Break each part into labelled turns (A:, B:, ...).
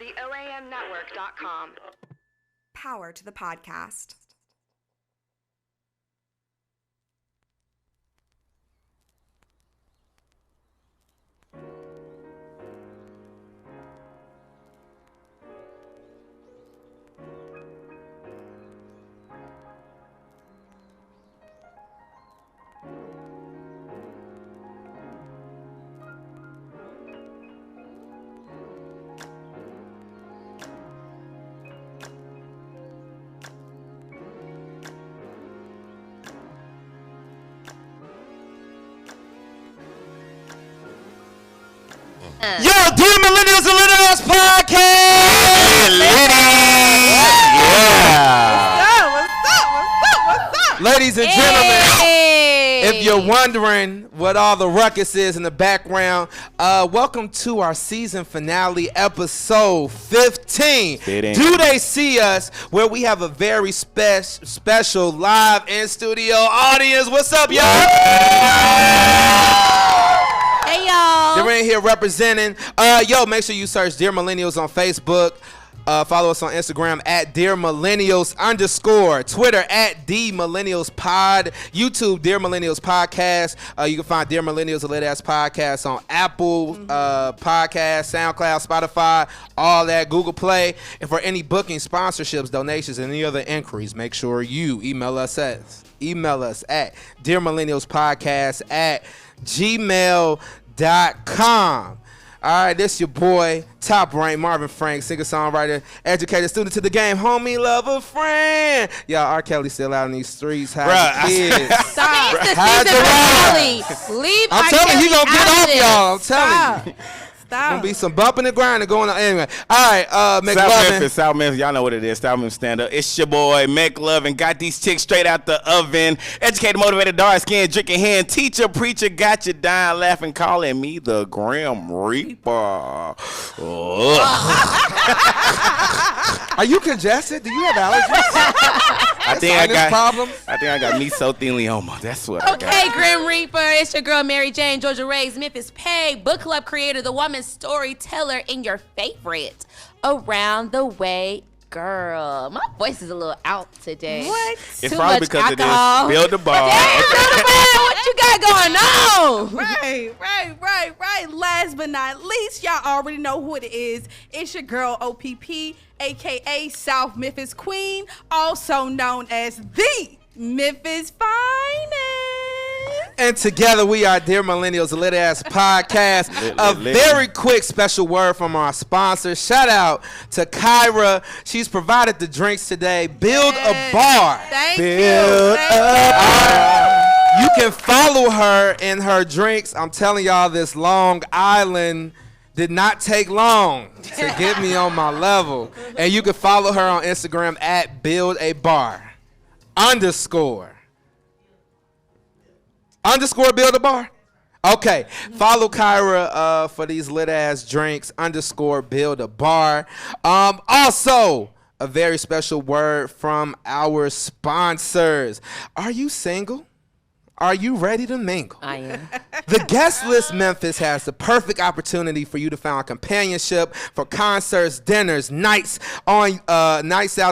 A: TheOAMnetwork.com.
B: Power to the podcast.
C: Yo, dear Millennials and Millennials podcast!
D: What's up?
C: Ladies and gentlemen, if you're wondering what all the ruckus is in the background, welcome to our season finale, episode 15. Do They See Us? Where we have a very special live in-studio audience. What's up, y'all?
D: Hey, y'all.
C: They're in here representing. Make sure you search Dear Millennials on Facebook. Follow us on Instagram at Dear Millennials _, Twitter at D Millennials Pod, YouTube Dear Millennials Podcast. You can find Dear Millennials a Lit Ass Podcast on Apple Podcast, SoundCloud, Spotify, all that, Google Play. And for any booking, sponsorships, donations, and any other inquiries, make sure you email us at Dear Millennials Podcast at gmail.com. All right, this your boy, top rank Marvin Frank, singer-songwriter, educator, student to the game, homie, lover, friend. Y'all, R. Kelly still out in these streets. How's your kids?
D: Stop. It's the
C: How's
D: season
C: your
D: finale. Leave
C: I'm
D: R.
C: telling you, he
D: Kelly
C: gonna get
D: out
C: off,
D: of this.
C: y'all. I'm telling you.
D: Stop.
C: Gonna be some bumping and grinding going on. Anyway, all right, McLovin.
E: South Memphis, y'all know what it is. South Memphis stand up. It's your boy McLovin. Got these chicks straight out the oven. Educated, motivated, dark skin, drinking hand, teacher, preacher, got you dying, laughing, calling me the Grim Reaper.
C: Are you congested? Do you have allergies?
E: I think I got
C: mesothelioma.
E: That's what I got.
D: Okay, Grim Reaper, it's your girl Mary Jane, Georgia Ray's Memphis Pay, book club creator, the woman storyteller, and your favorite around the way girl. My voice is a little out today.
E: What? It's
D: Too
E: probably
D: much
E: because
D: alcohol.
E: of this. Build the bar.
D: Damn, Build the bar. What you got going on?
A: Right. Last but not least, y'all already know who it is. It's your girl OPP, aka South Memphis Queen, also known as the Memphis Finest.
C: And together we are Dear Millennials, a Lit Ass Podcast. A very quick special word from our sponsor. Shout out to Kyra. She's provided the drinks today. Build a bar.
A: Thank
C: Build
A: you.
C: a bar. You can follow her in her drinks. I'm telling y'all, this Long Island did not take long to get me on my level. And you can follow her on Instagram at Build a Bar _ Build a Bar. Okay, follow Kyra for these lit ass drinks _ Build a Bar. Also, a very special word from our sponsors. Are you single? Are you ready to mingle?
D: I am.
C: The Guest List Memphis has the perfect opportunity for you to find companionship for concerts, dinners, nights out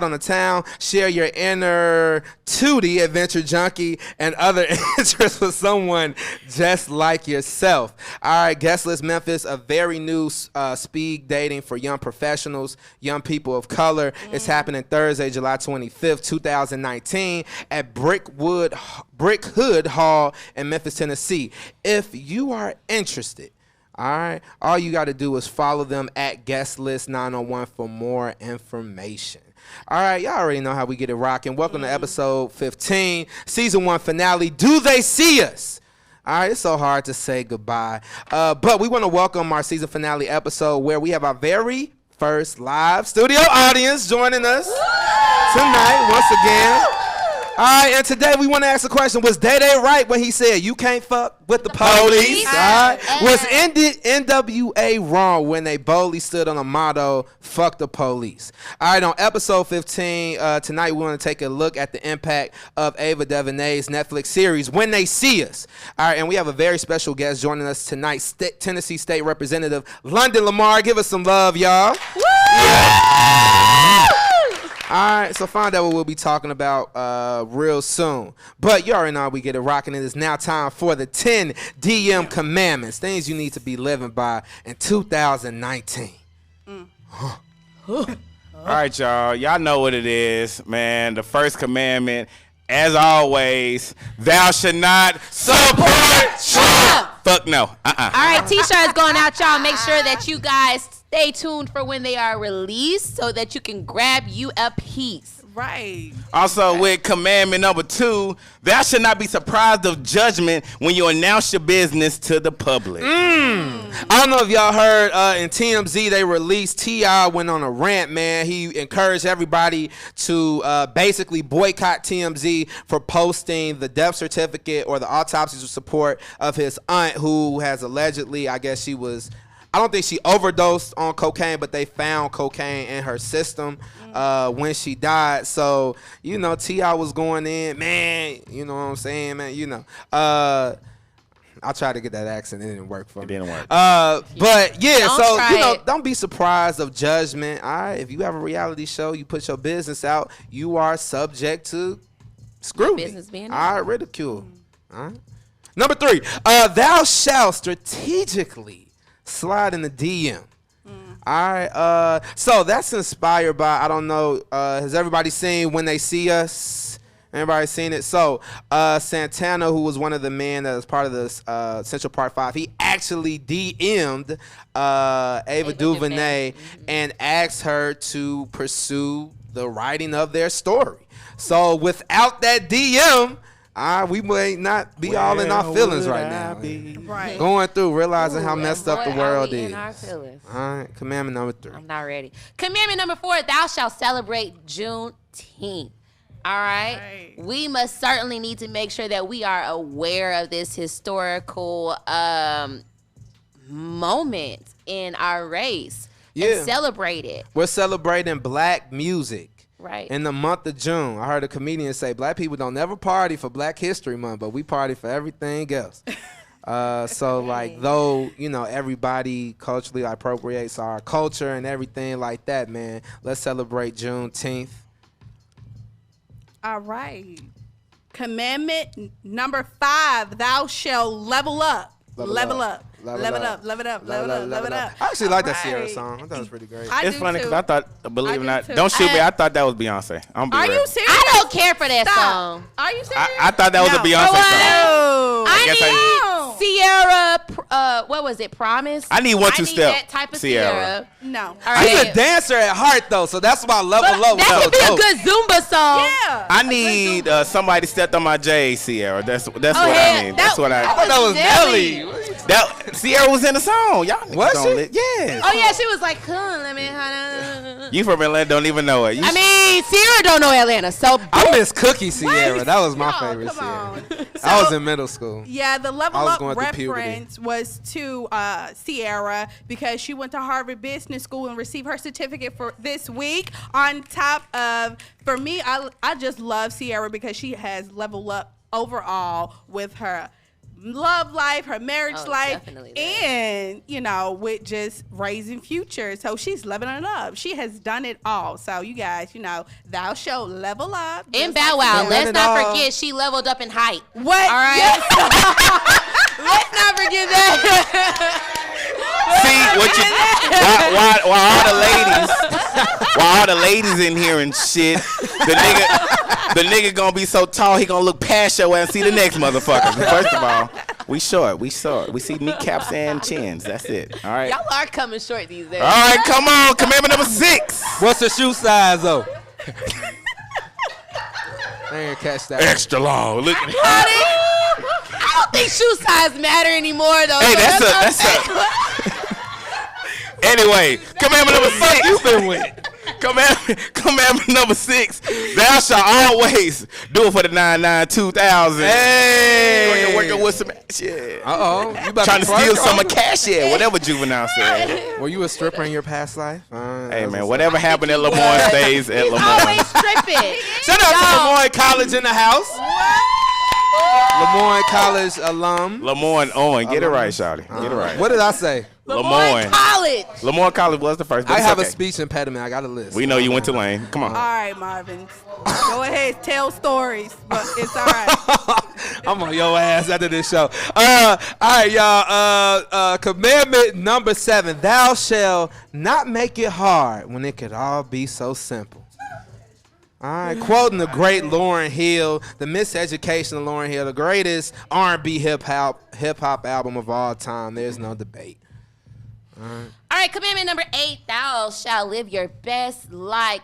C: on the town. Share your inner Tootie, adventure junkie, and other interests with someone just like yourself. All right, Guest List Memphis, a very new speed dating for young professionals, young people of color. It's happening Thursday, July 25th, 2019 at Brick Hood Hall in Memphis, Tennessee. If you are interested, all right, all you got to do is follow them at Guest List 901 for more information. All right, y'all already know how we get it rocking. Welcome to episode 15, season 1 finale. Do They See Us? All right, it's so hard to say goodbye. But we want to welcome our season finale episode where we have our very first live studio audience joining us tonight once again. All right, and today we want to ask the question, was Day Day right when he said you can't fuck with the police? All right. Was N.W.A. wrong when they boldly stood on the motto, fuck the police? All right, on episode 15, tonight we want to take a look at the impact of Ava DuVernay's Netflix series, When They See Us. All right, and we have a very special guest joining us tonight, Tennessee State Representative London Lamar. Give us some love, y'all.
D: Woo!
C: All right, so find out what we'll be talking about real soon. But you already know how we get it rocking. It is now time for the 10 DM commandments, things you need to be living by in 2019.
E: All right, y'all. Y'all know what it is, man. The first commandment, as always, thou shalt not support Trump. Fuck no.
D: All right, t-shirts going out, y'all. Make sure that you guys stay tuned for when they are released so that you can grab you a piece.
A: Right.
E: Also, with commandment number 2, thou shalt not be surprised of judgment when you announce your business to the public.
C: I don't know if y'all heard in TMZ they released T.I. went on a rant, man. He encouraged everybody to basically boycott TMZ for posting the death certificate or the autopsy support of his aunt who has allegedly, I guess she was, I don't think she overdosed on cocaine, but they found cocaine in her system when she died. So, you know, T.I. was going in, man, you know what I'm saying, man, you know. I tried to get that accent. It didn't work for me.
E: It didn't work.
C: But, yeah,
D: Don't
C: so,
D: try
C: you know,
D: it.
C: don't be surprised of judgment. All right, if you have a reality show, you put your business out, you are subject to scrutiny.
D: Business being
C: all right, ridicule. All right. Number 3, thou shalt strategically slide in the DM. All right. So that's inspired by, I don't know, has everybody seen When They See Us? Everybody seen it? So Santana, who was one of the men that was part of this Central Park 5, he actually DM'd Ava DuVernay and asked her to pursue the writing of their story. So without that DM, we may not be all in our feelings right now.
A: Right.
C: Going through, realizing how
D: Ooh,
C: messed
D: and
C: up the
D: boy,
C: world
D: are we
C: is.
D: in our feelings.
C: All right, commandment number 3.
D: I'm not ready. Commandment number 4, thou shalt celebrate Juneteenth. All right? We must certainly need to make sure that we are aware of this historical moment in our race and celebrate it.
C: We're celebrating black music.
D: Right.
C: In the month of June. I heard a comedian say black people don't never party for Black History Month, but we party for everything else. So like, though, you know, everybody culturally appropriates our culture and everything like that, man, let's celebrate Juneteenth.
A: All right. Commandment number 5, thou shalt level up. Level up. Level up. Level up. Level up. Level up.
C: I actually like that Sierra
A: Right.
C: song. I thought it was pretty great.
E: It's funny because I thought, believe it or
A: do
E: not,
A: too.
E: don't shoot me. I thought that was Beyonce. I'm be
A: Are
E: real.
A: you serious?
D: I don't care for that
A: Stop.
D: song.
A: Are you serious?
E: I thought that was a Beyonce song.
A: No.
D: I
E: guess
D: need Sierra, what was it, Promise?
E: I need 1 2
D: I need
E: step.
D: that type of
E: Sierra.
D: Sierra.
A: No.
D: All right.
C: She's a dancer at heart, though, so that's why Level
D: But
C: Up was
D: that
C: so
D: could be a
C: dope.
D: good Zumba song.
A: Yeah.
E: I need somebody stepped on my J, Sierra. That's what
D: yeah,
E: I need. That's what I.
C: thought that was Nelly.
E: That Sierra was in the song. Y'all niggas
C: Was
E: don't
C: she?
E: Yes.
D: Oh yeah, she was like, "Come, let me."
E: You from Atlanta don't even know it. You
D: I mean, Sierra don't know Atlanta, so
C: I miss Cookie Sierra. That was my
A: No,
C: favorite
A: come on.
C: Sierra. I was in middle school.
A: Yeah, the Level
C: I was
A: Up
C: going through puberty.
A: reference was to Sierra because she went to Harvard Business School and received her certificate for this week. On top of, for me, I just love Sierra because she has leveled up overall with her love life, her marriage life,
D: definitely that.
A: and, you know, with just raising future. So she's leveling it up. She has done it all. So you guys, you know, thou shalt level up.
D: in
A: just
D: Bow
A: like
D: Wow,
A: Sierra.
D: let's
C: it
D: not
C: all.
D: forget she leveled up in height.
A: What?
D: All right, let's not forget that.
E: See what you while all the ladies in here and shit, the nigga gonna be so tall he gonna look past your ass and see the next motherfucker. First of all, we short. We see kneecaps and chins. That's it. All right.
D: Y'all are coming short these days.
E: All right, come on. Commandment number 6.
C: What's the shoe size, though? I didn't catch that.
E: Extra long. Look.
D: I don't think shoe size matter anymore though.
E: Hey,
D: so
E: that's a. Anyway, commandment number 6.
C: You been with?
E: Commandment number 6. Thou shalt always do it for the 992,000.
C: Hey.
E: Working with some shit.
C: Uh-oh. You about
E: Trying to
C: flirt?
E: steal some of cash here. Whatever Juvenile said.
C: Were you a stripper in your past life?
E: Hey man, whatever happened at Lamar stays at
D: He's
E: Lamar.
D: always tripping.
C: Shout out to Lemoyne College in the house. Lemoyne College alum.
E: Lamar and Owen, get it right, shawty. Get it right.
C: What did I say?
D: Lamar College.
E: Lamar College was the first.
C: I have a
E: okay.
C: speech impediment. I got a list.
E: We know you went to Lane. Come on.
A: All right, Marvin. Go ahead, tell stories, but it's all right.
C: I'm on your ass after this show. All right, y'all. Commandment number 7: Thou shalt not make it hard when it could all be so simple. All right, quoting the great Lauryn Hill, the Miseducation of Lauryn Hill, the greatest R&B hip hop album of all time. There's no debate.
D: All right, commandment number 8: Thou shalt live your best life.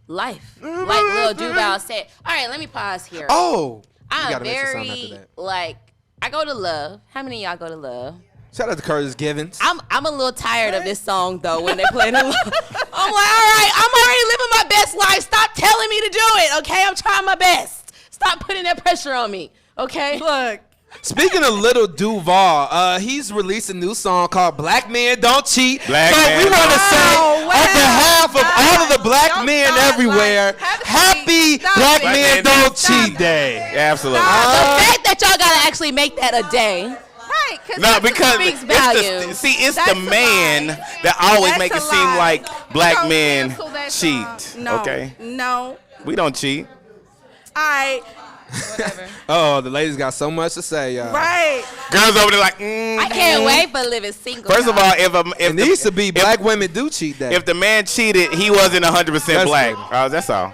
D: Like Lil Duval said. All right, let me pause here.
C: Oh, you
D: I'm
C: gotta mention something
D: very
C: after that.
D: I go to Love. How many of y'all go to Love?
C: Shout out to Curtis Givens.
D: I'm a little tired of this song though when they play the Love. I'm like, all right, I'm already living my best life. Stop telling me to do it, okay? I'm trying my best. Stop putting that pressure on me, okay?
A: Look.
C: Speaking of Little Duval, he's released a new song called Black Men Don't Cheat.
E: Black
C: so
E: Men
C: we want to
E: Don't
C: say,
A: Wow.
C: on behalf of all of the black
A: Don't
C: men
A: start
C: everywhere,
A: like, have a
C: happy
A: seat. Stop
C: Black
A: it.
C: Men
E: Stop
C: Don't
A: it.
C: Cheat Day.
E: Absolutely.
D: The fact that y'all gotta actually make that a day.
A: Right,
E: No, because
D: speaks
E: it's
D: volumes.
E: it's
A: That's
E: the
A: a
E: man
A: lie.
E: that always
A: That's
E: make
A: a
E: it seem
A: lie.
E: like black
A: Don't
E: men
A: cancel that
E: cheat.
A: song. No,
E: Okay,
A: No.
E: we don't cheat.
A: All right.
D: Whatever.
C: Oh, the ladies got so much to say, y'all.
A: Right.
E: Girls over there like.
D: I can't wait for living single.
E: First of
D: y'all.
E: all,
C: It needs to be Black Women Do Cheat Day.
E: if the man cheated, he wasn't 100%
C: That's
E: black.
C: good.
E: That's all.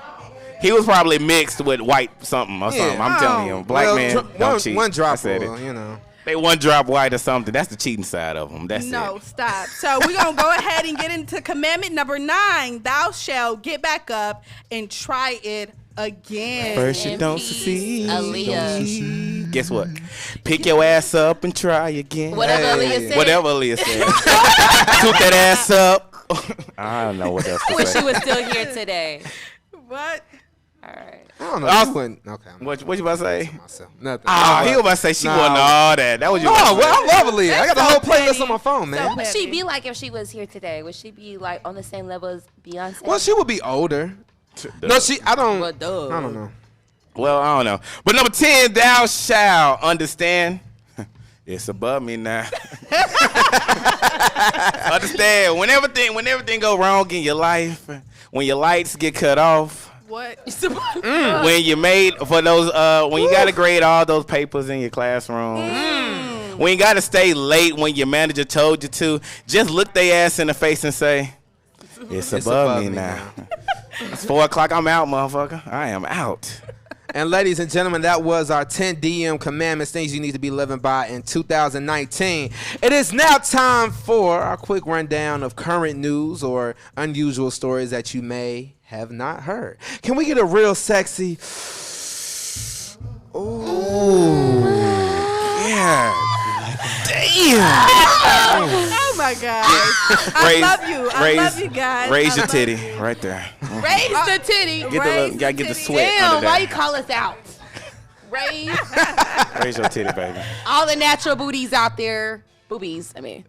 E: He was probably mixed with white something or something. I'm telling you, black
C: Well,
E: men don't cheat.
C: One drop,
E: I said
C: will,
E: it.
C: you know.
E: They one drop white or something. That's the cheating side of them. That's
A: No,
E: it.
A: stop. So we're going to go ahead and get into commandment number 9. Thou shalt get back up and try it again.
E: First you
D: And
E: don't
D: peace,
E: succeed.
D: Aaliyah.
E: Guess what? Pick your ass up and try again.
D: Whatever
C: Hey.
D: Aaliyah said.
E: Whatever Aaliyah said. Toot that ass up. I don't know what else
D: I
E: to
D: wish
E: say.
D: she was still here today.
A: What?
D: All right.
C: I don't know.
E: I'll-
C: You wouldn't- okay. I'm
E: What you about to say?
C: myself. Nothing.
E: Oh, he was about to say she
C: Nah.
E: wasn't all that. That was you.
C: Oh, well, I love Aaliyah. I got the
A: so
C: whole playlist
A: petty.
C: on my phone, man.
A: So
D: What would she
A: petty.
D: be like if she was here today? Would she be like on the same level as Beyonce?
C: Well, she would be older. No, I don't.
D: Well, duh.
C: I don't know.
E: Well, I don't know. But number 10, thou shalt understand. It's above me now. Understand when everything go wrong in your life, when your lights get cut off,
A: What?
E: when you made for those when you gotta grade all those papers in your classroom. When you gotta stay late when your manager told you to, just look their ass in the face and say, It's above me now. It's 4 o'clock, I'm out, motherfucker. I am out.
C: And ladies and gentlemen, that was our 10 DM commandments, things you need to be living by in 2019. It is now time for our quick rundown of current news or unusual stories that you may have not heard. Can we get a real sexy? Ooh. Yeah. Damn.
A: Oh my God. I love you. I love you guys.
E: Raise
A: I
E: your
A: love
E: titty
A: you.
E: right there.
D: Raise the titty.
E: Get the
A: Raise
E: you gotta
A: the
E: get the
A: titty.
E: sweat
D: Damn,
E: under
D: why you
E: there.
D: call us out? Raise
E: Raise your titty, baby.
D: all the natural booties out there. Boobies, I mean.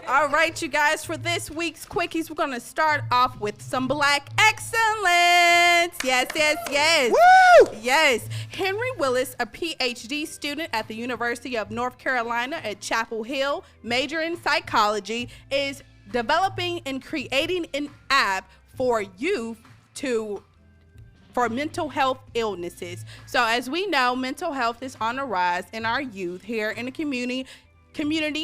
A: All right, you guys, for this week's quickies, we're going to start off with some black excellence. Yes, yes, yes.
C: Woo!
A: Yes. Henry Willis, a PhD student at the University of North Carolina at Chapel Hill, major in psychology, is developing and creating an app for youth for mental health illnesses. So as we know, mental health is on the rise in our youth here in the community,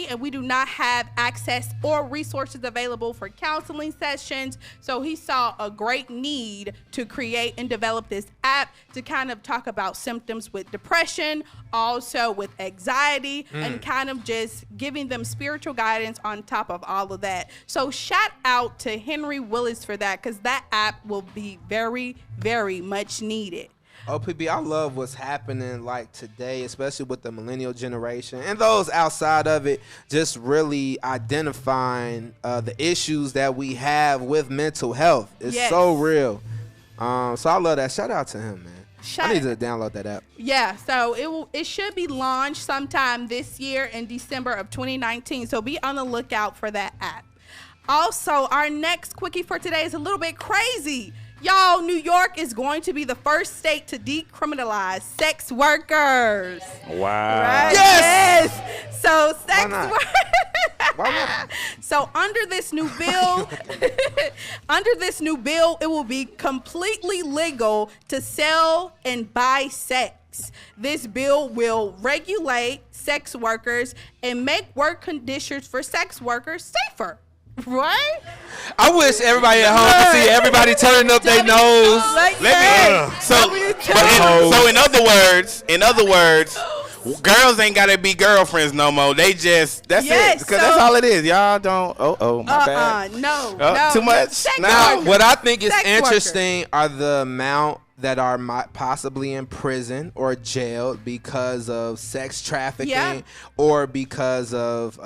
A: and we do not have access or resources available for counseling sessions. So he saw a great need to create and develop this app to kind of talk about symptoms with depression, also with anxiety, and kind of just giving them spiritual guidance on top of all of that. So shout out to Henry Willis for that, because that app will be very, very much needed.
C: OPB, I love what's happening like today, especially with the millennial generation and those outside of it, just really identifying the issues that we have with mental health. It's
A: Yes.
C: so real. So I love that. Shout out to him, man.
A: Shout-
C: I need to download that app.
A: Yeah, so it should be launched sometime this year in December of 2019. So be on the lookout for that app. Also, our next quickie for today is a little bit crazy. Y'all, New York is going to be the first state to decriminalize sex workers.
E: Wow.
A: Right?
C: Yes!
A: So
C: Why not?
A: So under this new bill, it will be completely legal to sell and buy sex. This bill will regulate sex workers and make work conditions for sex workers safer. Right?
C: I wish everybody at home could see everybody turning up their nose.
E: So in other words, girls ain't gotta be girlfriends no more. They just it. Because that's all it is. Y'all don't. My bad.
A: No.
E: Too much.
C: Now, what I think is interesting are the amount that are possibly in prison or jailed because of sex trafficking or because of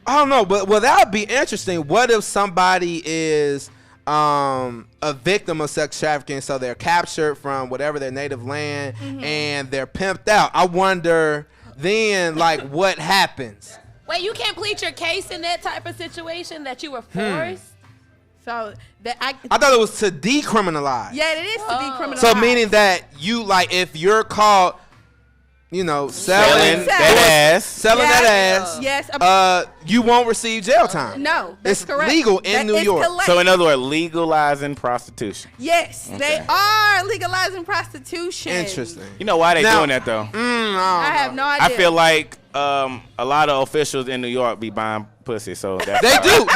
C: I don't know, but that would be interesting. What if somebody is a victim of sex trafficking, so they're captured from whatever their native land and they're pimped out? I wonder then, like, what happens?
D: Wait, you can't plead your case in that type of situation that you were forced?
A: So that I
C: thought it was to decriminalize.
A: Yeah, it is to decriminalize.
C: So meaning that you, like, if you're caught, selling that ass.
A: Yes.
C: You won't receive jail time.
A: No, that's
C: it's
A: correct.
C: legal in New York.
A: Correct.
E: So in other words, legalizing prostitution.
A: Yes, they are legalizing prostitution.
C: Interesting.
E: You know why they doing that though?
A: I have no idea.
E: I feel like a lot of officials in New York be buying pussy, so that's
C: they do.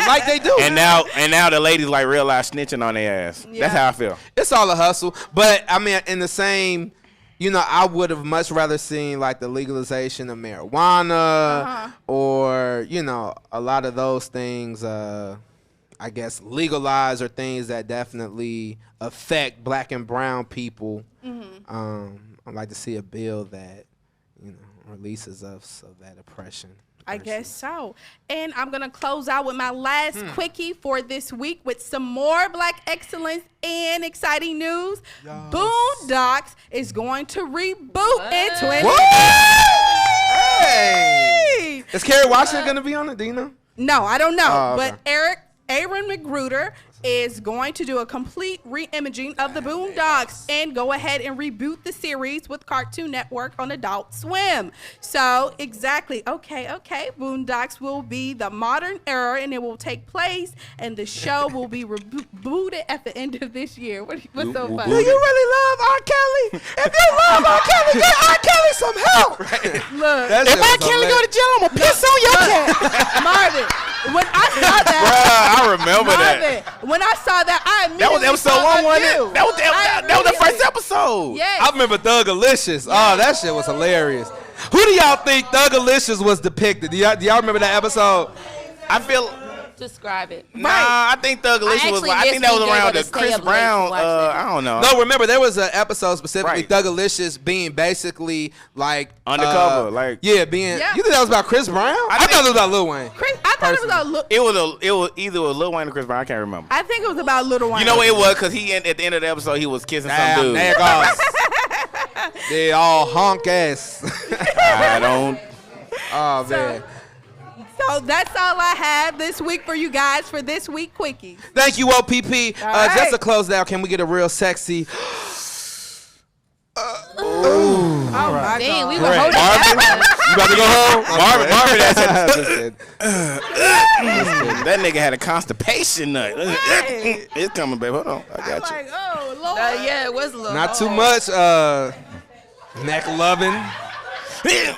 C: Like they do.
E: And now the ladies like realize snitching on their ass.
A: Yeah.
E: That's how I feel.
C: It's all a hustle, but I mean, in the same. I would have much rather seen like the legalization of marijuana or, a lot of those things, I guess, legalized or things that definitely affect black and brown people. I'd like to see a bill that, releases us of that oppression.
A: I guess so. And I'm going to close out with my last quickie for this week with some more Black excellence and exciting news. Yes. Boondocks is going to reboot in 2020.
C: Hey! Is Kerry Washington going to be on it? Do you know?
A: No, I don't know.
C: Oh, okay.
A: But Aaron McGruder is going to do a complete re-imaging of the Boondocks and go ahead and reboot the series with Cartoon Network on Adult Swim. So exactly, okay, Boondocks will be the modern era and it will take place and the show will be rebooted at the end of this year. What's so funny?
C: Do you really love R. Kelly? If you love R. Kelly, get R. Kelly some help.
A: Look,
E: if R. Kelly go to jail, I'm gonna piss on your cat.
A: Marvin, when I saw that,
E: I remember that.
A: When I saw that, I immediately
E: that was episode one, wasn't it? That was the first episode.
A: Yes.
C: I remember Thugalicious. Oh, that shit was hilarious. Who do y'all think Thugalicious was depicted? Do y'all remember that episode?
E: I feel.
D: Describe it.
E: Nah, I think Thugalicious was. I think that was around the Chris Brown. I don't know.
C: No, remember there was an episode specifically
E: Right.
C: Thugalicious being basically like
E: Undercover,
C: being.
A: Yeah.
C: You think that was about Chris Brown? I thought it was about Lil Wayne.
A: I thought it was about
E: It was either Lil Wayne or Chris Brown. I can't remember.
A: I think it was about Lil Wayne.
E: You know what it was? Because at the end of the episode he was kissing some dude.
C: There it goes. They all honk ass.
E: I don't.
C: Oh man.
A: So that's all I have this week for you guys for this week quickies.
C: Thank you, OPP.
A: All
C: Just to
A: right.
C: close out, can we get a real sexy?
A: Oh my
D: Dang,
A: God.
D: we were holding that.
C: You about to go home?
E: Marvin, that nigga had a constipation nut. It's coming, babe. Hold on, I
A: I'm
E: got you.
A: like, oh Lord.
D: Yeah, it was a little.
C: Not too much. Neck loving.
E: All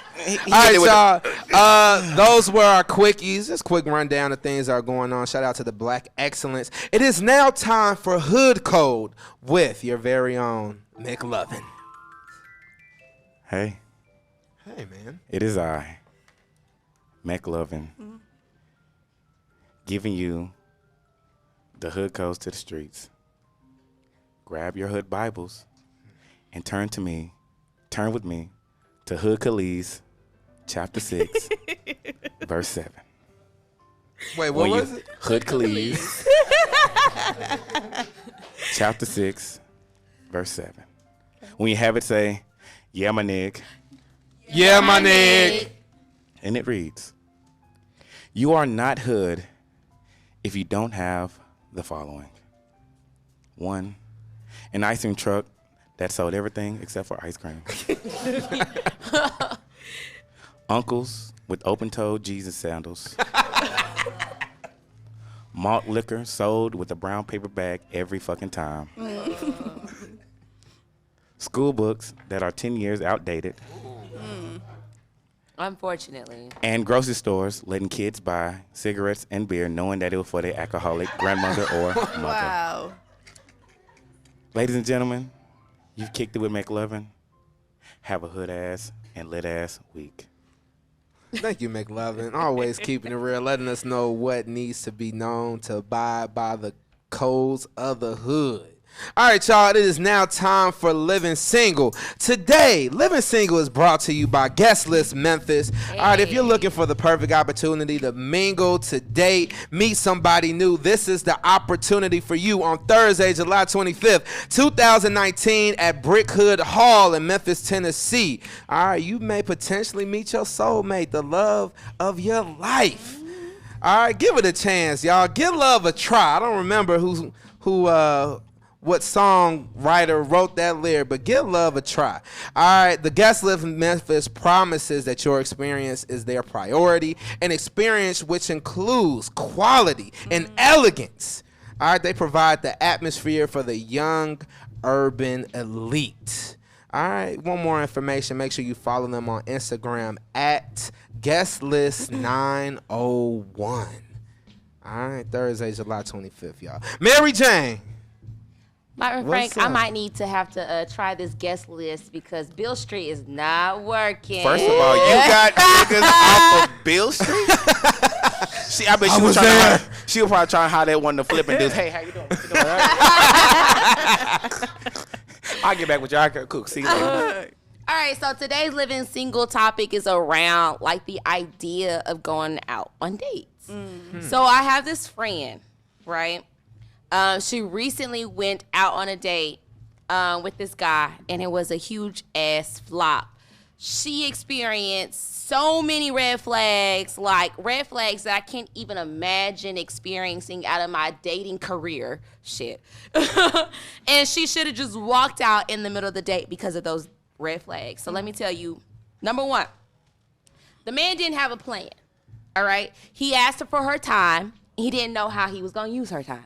C: All right, y'all. Those were our quickies. Just quick rundown of things that are going on. Shout out to the Black Excellence. It is now time for Hood Code with your very own McLovin.
E: Hey,
C: man.
E: it is I, McLovin, giving you the hood codes to the streets. Grab your hood Bibles and turn with me to Hood Khalees, chapter 6, verse 7.
C: Wait, what was it?
E: Hood Khalees, chapter 6, verse 7. When you have it, say, yeah, my nig.
C: Yeah, my nigga.
E: And it reads, you are not hood if you don't have the following. 1, an ice cream truck that sold everything except for ice cream. Uncles with open-toed Jesus sandals. Malt liquor sold with a brown paper bag every fucking time. School books that are 10 years outdated.
D: Unfortunately.
E: And grocery stores letting kids buy cigarettes and beer knowing that it was for their alcoholic grandmother or mother.
A: Wow.
E: Ladies and gentlemen, you've kicked it with McLovin. Have a hood ass and lit ass week.
C: Thank you, McLovin. Always keeping it real, letting us know what needs to be known to abide by the codes of the hood. All right, y'all, it is now time for Living Single. Today, Living Single is brought to you by Guest List Memphis. All right, if you're looking for the perfect opportunity to mingle, to date, meet somebody new, this is the opportunity for you on Thursday, July 25th, 2019 at Brick Hood Hall in Memphis, Tennessee. All right, you may potentially meet your soulmate, the love of your life. All right, give it a chance, y'all. Give love a try. I don't remember what songwriter wrote that lyric, but give love a try. All right, the Guest List Memphis promises that your experience is their priority, an experience which includes quality and elegance. All right, they provide the atmosphere for the young urban elite. All right, one more information. Make sure you follow them on Instagram at GuestList901. All right, Thursday, July 25th, y'all. Mary Jane.
D: Martin Frank, I might need to have to try this guest list because Bill Street is not working.
E: First of all, you got niggas off of Bill Street? I bet she was probably trying how they wanted to flip and do. Hey, how you doing? You doing all right? I'll get back with you. All right, cool. See you later.
D: All right, so today's Living Single topic is around like the idea of going out on dates. So I have this friend, right? She recently went out on a date with this guy, and it was a huge ass flop. She experienced so many red flags, like red flags that I can't even imagine experiencing out of my dating career. Shit. And she should have just walked out in the middle of the date because of those red flags. So let me tell you, number one, the man didn't have a plan, all right? He asked her for her time. He didn't know how he was going to use her time.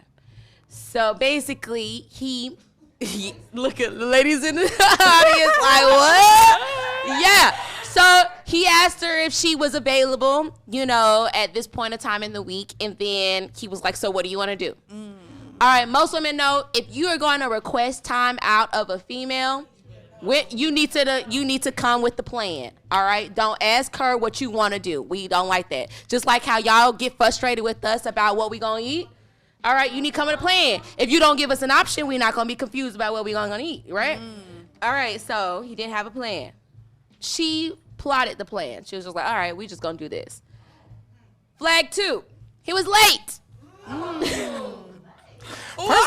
D: So basically, he look at the ladies in the audience like, what? Yeah. So he asked her if she was available, at this point of time in the week. And then he was like, so what do you want to do? All right. Most women know if you are going to request time out of a female, you need to come with the plan. All right. Don't ask her what you want to do. We don't like that. Just like how y'all get frustrated with us about what we going to eat. All right, you need to come with a plan. If you don't give us an option, we're not going to be confused about what we're going to eat, right? All right, so he didn't have a plan. She plotted the plan. She was just like, all right, we just going to do this. Flag 2, he was late.
E: First
A: I don't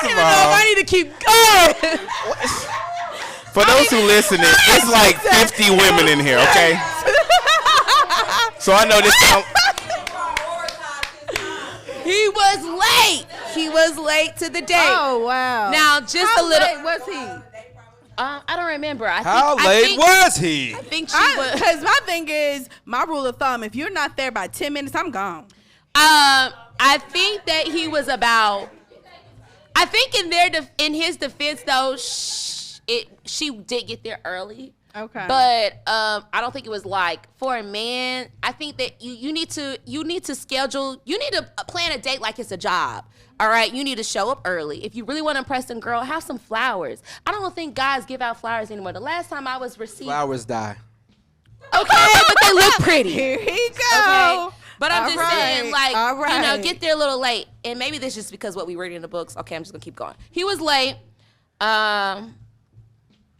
A: even know if I need to keep going.
E: For those who listening, it's like 50 women in here, okay? So I know this.
D: He was late. He was late to the date.
A: Oh, wow.
D: Now, just
A: How
D: a little.
A: late was he?
D: I don't remember.
C: How late was he?
D: I think she was.
A: Because my thing is, my rule of thumb, if you're not there by 10 minutes, I'm gone.
D: I think that he was about. I think in his defense though, she did get there early.
A: Okay.
D: But I don't think it was like for a man. I think that you need to schedule. You need to plan a date like it's a job. All right. You need to show up early. If you really want to impress a girl, have some flowers. I don't think guys give out flowers anymore. The last time I was received.
C: Flowers die.
D: Okay, but they look pretty.
A: Here he go.
D: Okay. But I'm just saying, like,
A: all right.
D: get there a little late. And maybe this is just because what we read in the books. Okay, I'm just going to keep going. He was late.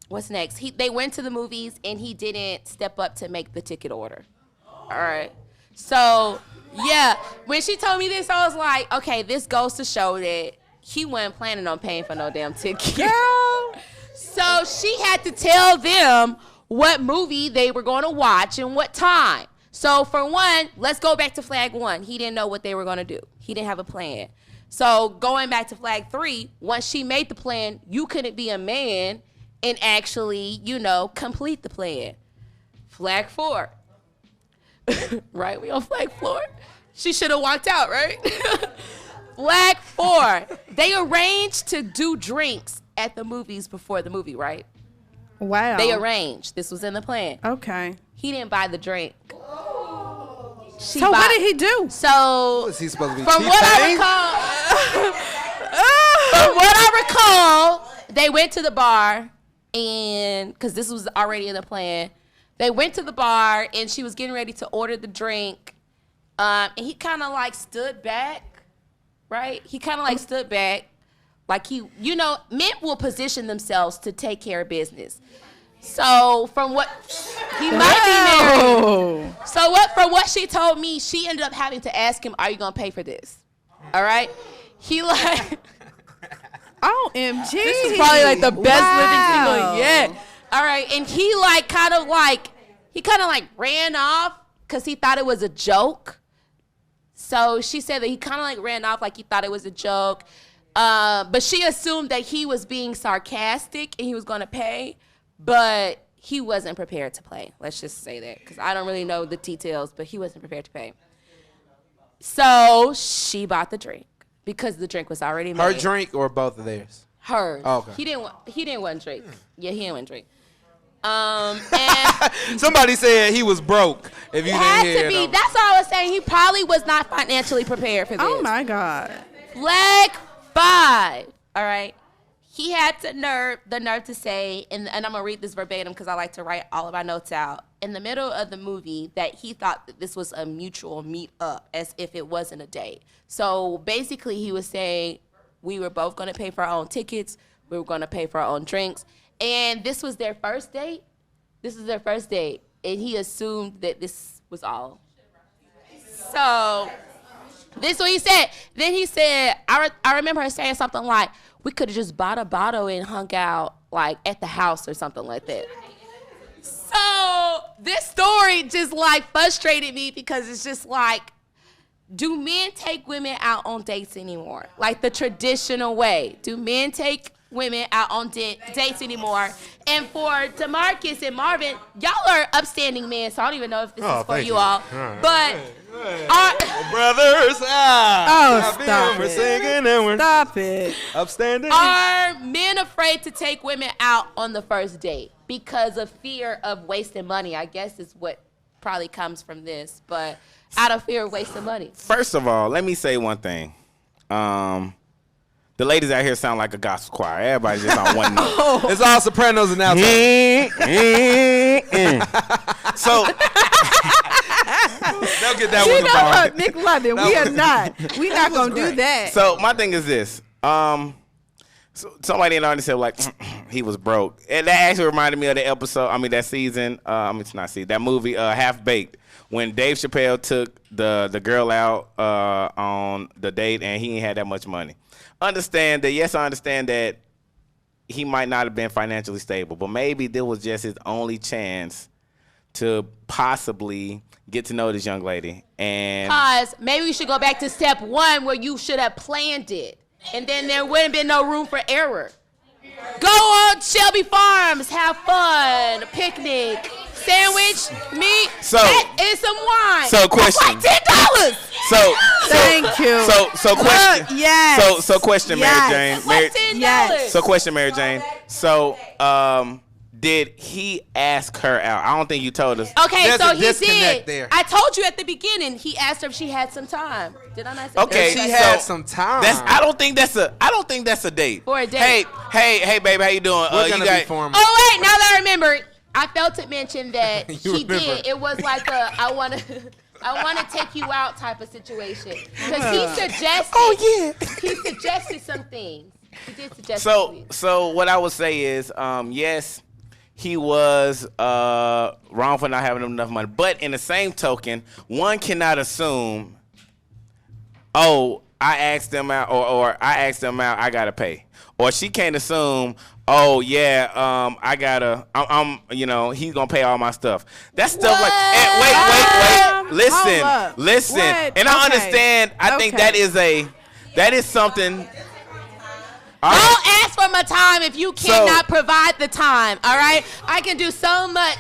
D: What's next? They went to the movies, and he didn't step up to make the ticket order. All right. So, yeah, when she told me this, I was like, okay, this goes to show that he wasn't planning on paying for no damn ticket. Girl. So she had to tell them what movie they were going to watch and what time. So for one, let's go back to flag 1. He didn't know what they were going to do. He didn't have a plan. So going back to flag 3, once she made the plan, you couldn't be a man and actually, complete the plan. Flag 4. Right? We on flag 4. She should have walked out, right? Flag 4. They arranged to do drinks at the movies before the movie, right?
A: Wow.
D: They arranged. This was in the plan.
A: Okay.
D: He didn't buy the drink.
A: So what did he do?
D: So
C: Is he supposed to be
D: from what I recall, they went to the bar, and because this was already in the plan, they went to the bar, and she was getting ready to order the drink, and he kind of like stood back, right? He kind of like stood back, like men will position themselves to take care of business. So from what he might be married. So from what she told me, she ended up having to ask him, "Are you gonna pay for this?" All right. He like.
A: OMG.
D: This is probably like the best living single yet. All right, and he kind of ran off because he thought it was a joke. So she said that he kind of like ran off like he thought it was a joke, but she assumed that he was being sarcastic and he was gonna pay. But he wasn't prepared to pay. Let's just say that, because I don't really know the details, but he wasn't prepared to pay. So she bought the drink because the drink was already made.
C: Her drink or both of theirs?
D: Hers.
C: Oh, okay.
D: He didn't want to drink. Yeah, he didn't want to drink. And
C: Somebody said he was broke. If you
D: it had
C: didn't hear
D: to be.
C: them.
D: That's all I was saying. He probably was not financially prepared for this.
A: Oh my God.
D: Flag 5. All right. He had the nerve to say, and I'm going to read this verbatim because I like to write all of my notes out, in the middle of the movie that he thought that this was a mutual meet up as if it wasn't a date. So basically he was saying we were both going to pay for our own tickets. We were going to pay for our own drinks. And this was their first date. This is their first date. And he assumed that this was all. So this is what he said. Then he said, I remember her saying something like, we could have just bought a bottle and hung out like at the house or something like that. So this story just like frustrated me because it's just like, do men take women out on dates anymore? Like the traditional way. Do men take women out on dates anymore? And for DeMarcus and Marvin, y'all are upstanding men, so I don't even know if this is for you all. But
C: brothers,
A: stop
C: we're
A: it.
C: singing and we're
A: Stop it.
C: upstanding.
D: are men afraid to take women out on the first date because of fear of wasting money? I guess is what probably comes from this, but out of fear of wasting money.
E: First of all, let me say one thing. The ladies out here sound like a gospel choir. Everybody just on one note.
C: It's all sopranos and altos.
E: So
C: They'll get that
A: You
C: one
A: know
C: tomorrow.
A: what, Nick London, we're not going to do that.
E: So my thing is this. So somebody in the audience said like he was broke, and that actually reminded me of the episode. I mean that season. It's not season. That movie, Half Baked, when Dave Chappelle took the girl out on the date, and he ain't had that much money. Understand that? Yes, I understand that he might not have been financially stable, but maybe this was just his only chance to possibly get to know this young lady. And
D: Pause. Maybe we should go back to step 1 where you should have planned it, and then there wouldn't been no room for error. Go on Shelby Farms, have fun, picnic, sandwich, meat, and some wine.
E: So question.
D: That's like $10.
A: Thank you.
E: So question.
A: Look, yes.
E: So question,
A: Yes.
E: Mary Jane.
D: That's like $10.
A: Yes.
E: So question, Mary Jane. So did he ask her out? I don't think you told us.
D: Okay,
C: There's
D: so
C: a
D: he
C: disconnect
D: did.
C: there.
D: I told you at the beginning. He asked her if she had some time. Did I not say
E: Okay,
D: that?
C: She
E: so
C: had some time.
E: I don't think that's a date.
D: For a date.
E: Hey, baby, how you doing?
C: We're
E: You
C: gonna
E: got
C: be formal.
D: Oh wait, now that I remember, I failed to mention that
C: You
D: he
C: remember.
D: did. It was like a I want to take you out type of situation because he suggested.
E: Oh yeah.
D: He suggested some things. He did suggest some things.
E: So what I would say is, yes, he was wrong for not having enough money. But in the same token, one cannot assume, oh, I asked them out, or I asked them out, I gotta pay. Or she can't assume, oh yeah, he's gonna pay all my stuff. That stuff like, wait, listen.
A: What?
E: And I
A: Okay.
E: understand. I think that is something.
D: Don't ask for my time if you cannot provide the time. All right, I can do so much.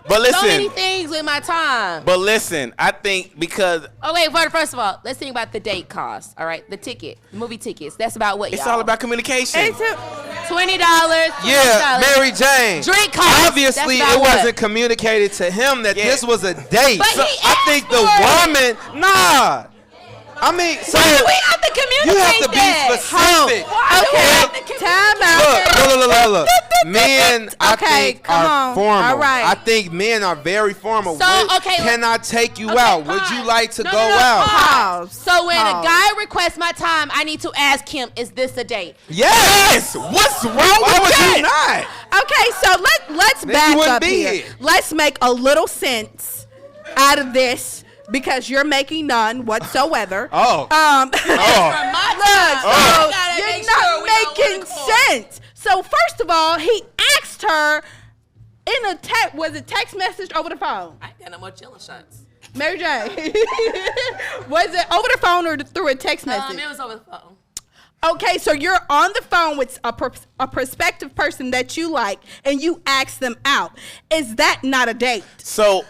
E: But listen.
D: So many things with my time.
E: But listen, I think because
D: Oh wait, first of all, let's think about the date cost. All right, the ticket, the movie tickets. That's about what?
E: it's
D: y'all?
E: all about communication.
A: It's a-
D: $20.
C: Yeah, Mary Jane.
D: Drink cost.
C: Obviously,
D: That's
C: it
D: about
C: wasn't
D: what?
C: communicated to him that
E: Yeah.
C: this was a date.
D: But he
C: I think the
D: asked
C: woman, nah. I mean, so
D: Why do we have to communicate
C: you have to be
D: that?
C: specific.
A: Okay, time out.
C: Look. Men, I
A: Okay,
C: think,
A: come
C: are
A: on.
C: formal.
A: All right.
C: I think men are very formal.
D: So, okay,
C: Can I take you
D: okay,
C: out? Would
D: pause.
C: you like to
D: No,
C: go
D: no, no,
C: out?
A: Pause.
D: So when
A: Pause.
D: a guy requests my time, I need to ask him, is this a date?
C: Yes.
E: What's wrong
C: Why
E: with
C: would you
E: that?
C: not?
A: Okay, so let's
C: Then you
A: back
C: wouldn't
A: up
C: be
A: here.
C: here.
A: Let's make a little sense out of this because you're making none whatsoever.
C: Oh.
D: From my
A: Look,
D: time,
A: so
D: we gotta
A: you're
D: make
A: not
D: sure we know what
A: making
D: it's for.
A: sense. So first of all, he asked her in a text. Was it text message over the phone?
D: I ain't got no more chiller shots.
A: Mary Jane. Was it over the phone or through a text message?
D: It was over the phone.
A: Okay, so you're on the phone with a prospective person that you like, and you ask them out. Is that not a date?
E: So,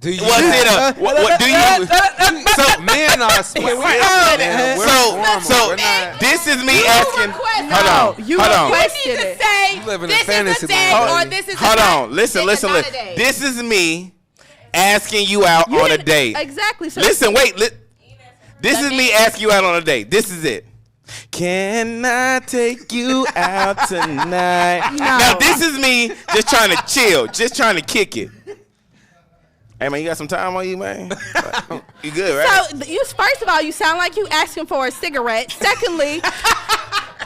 C: Do you?
E: was it a? What do you?
C: So men are specific. man. We're formal.
E: So
C: We're not-
E: this is me asking.
D: requested-
E: Hold on.
A: you
E: Hold on.
A: requested
D: You need
A: it.
D: to say,
C: You live in a
D: this is
C: fantasy
D: a date
C: land,
D: or
C: baby.
D: this is
E: Hold
D: a
E: on.
D: date.
E: Listen.
D: This is not a date.
E: This is me asking you out
A: You
E: on a
A: didn't-
E: date.
A: Exactly. So
E: Listen, wait. This is
D: Let
E: me
D: me-
E: asking you out on a date. This is it. Can I take you out tonight?
A: No.
E: Now this is me just trying to chill, just trying to kick it. Hey man, you got some time on you, man? You good, right?
A: So you first of all, you sound like you asking for a cigarette. Secondly,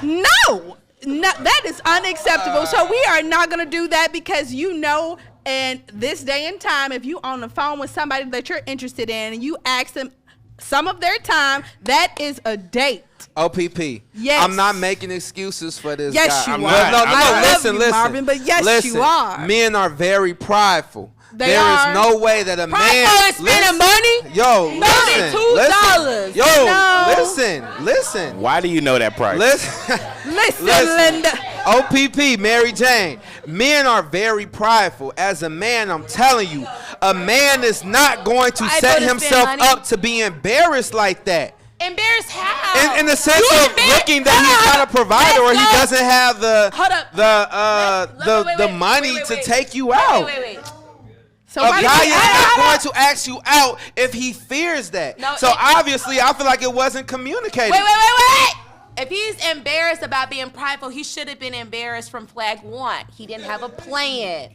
A: no, that is unacceptable. So we are not gonna do that because you know, in this day and time, if you on the phone with somebody that you're interested in and you ask them some of their time, that is a date.
C: OPP.
A: Yes.
C: I'm not making excuses for this
A: Yes,
C: guy.
A: you
C: I'm
A: are.
C: not. No,
A: I love
C: listen,
A: you,
C: listen.
A: Marvin, but yes,
C: listen,
A: you are.
C: Men are very prideful.
A: They
C: There is
A: are.
C: no way that a man.
D: Prideful is spending money?
C: Yo, listen.
D: $2.
C: Yo,
A: No.
C: listen.
E: Why do you know that price?
C: Listen.
A: Listen,
C: Listen.
A: Linda.
C: OPP, Mary Jane. Men are very prideful. As a man, I'm telling you, a man is not going to
D: Prideful
C: set
D: to spend
C: himself
D: money?
C: up to be embarrassed like that.
D: Embarrassed how?
C: In the sense
D: You
C: of
D: embarrassed-
C: looking that he's
D: Hold
C: not a
D: up.
C: provider or he
D: Let's go.
C: doesn't have
D: Hold up.
C: the money to take you out.
D: Wait.
A: So
C: A
A: why
C: guy
A: did
C: is
A: you
C: not going
A: ask?
C: to ask you out if he fears that.
D: No,
C: so obviously, I feel like it wasn't communicated.
D: Wait. If he's embarrassed about being prideful, he should have been embarrassed from flag 1. He didn't have a plan.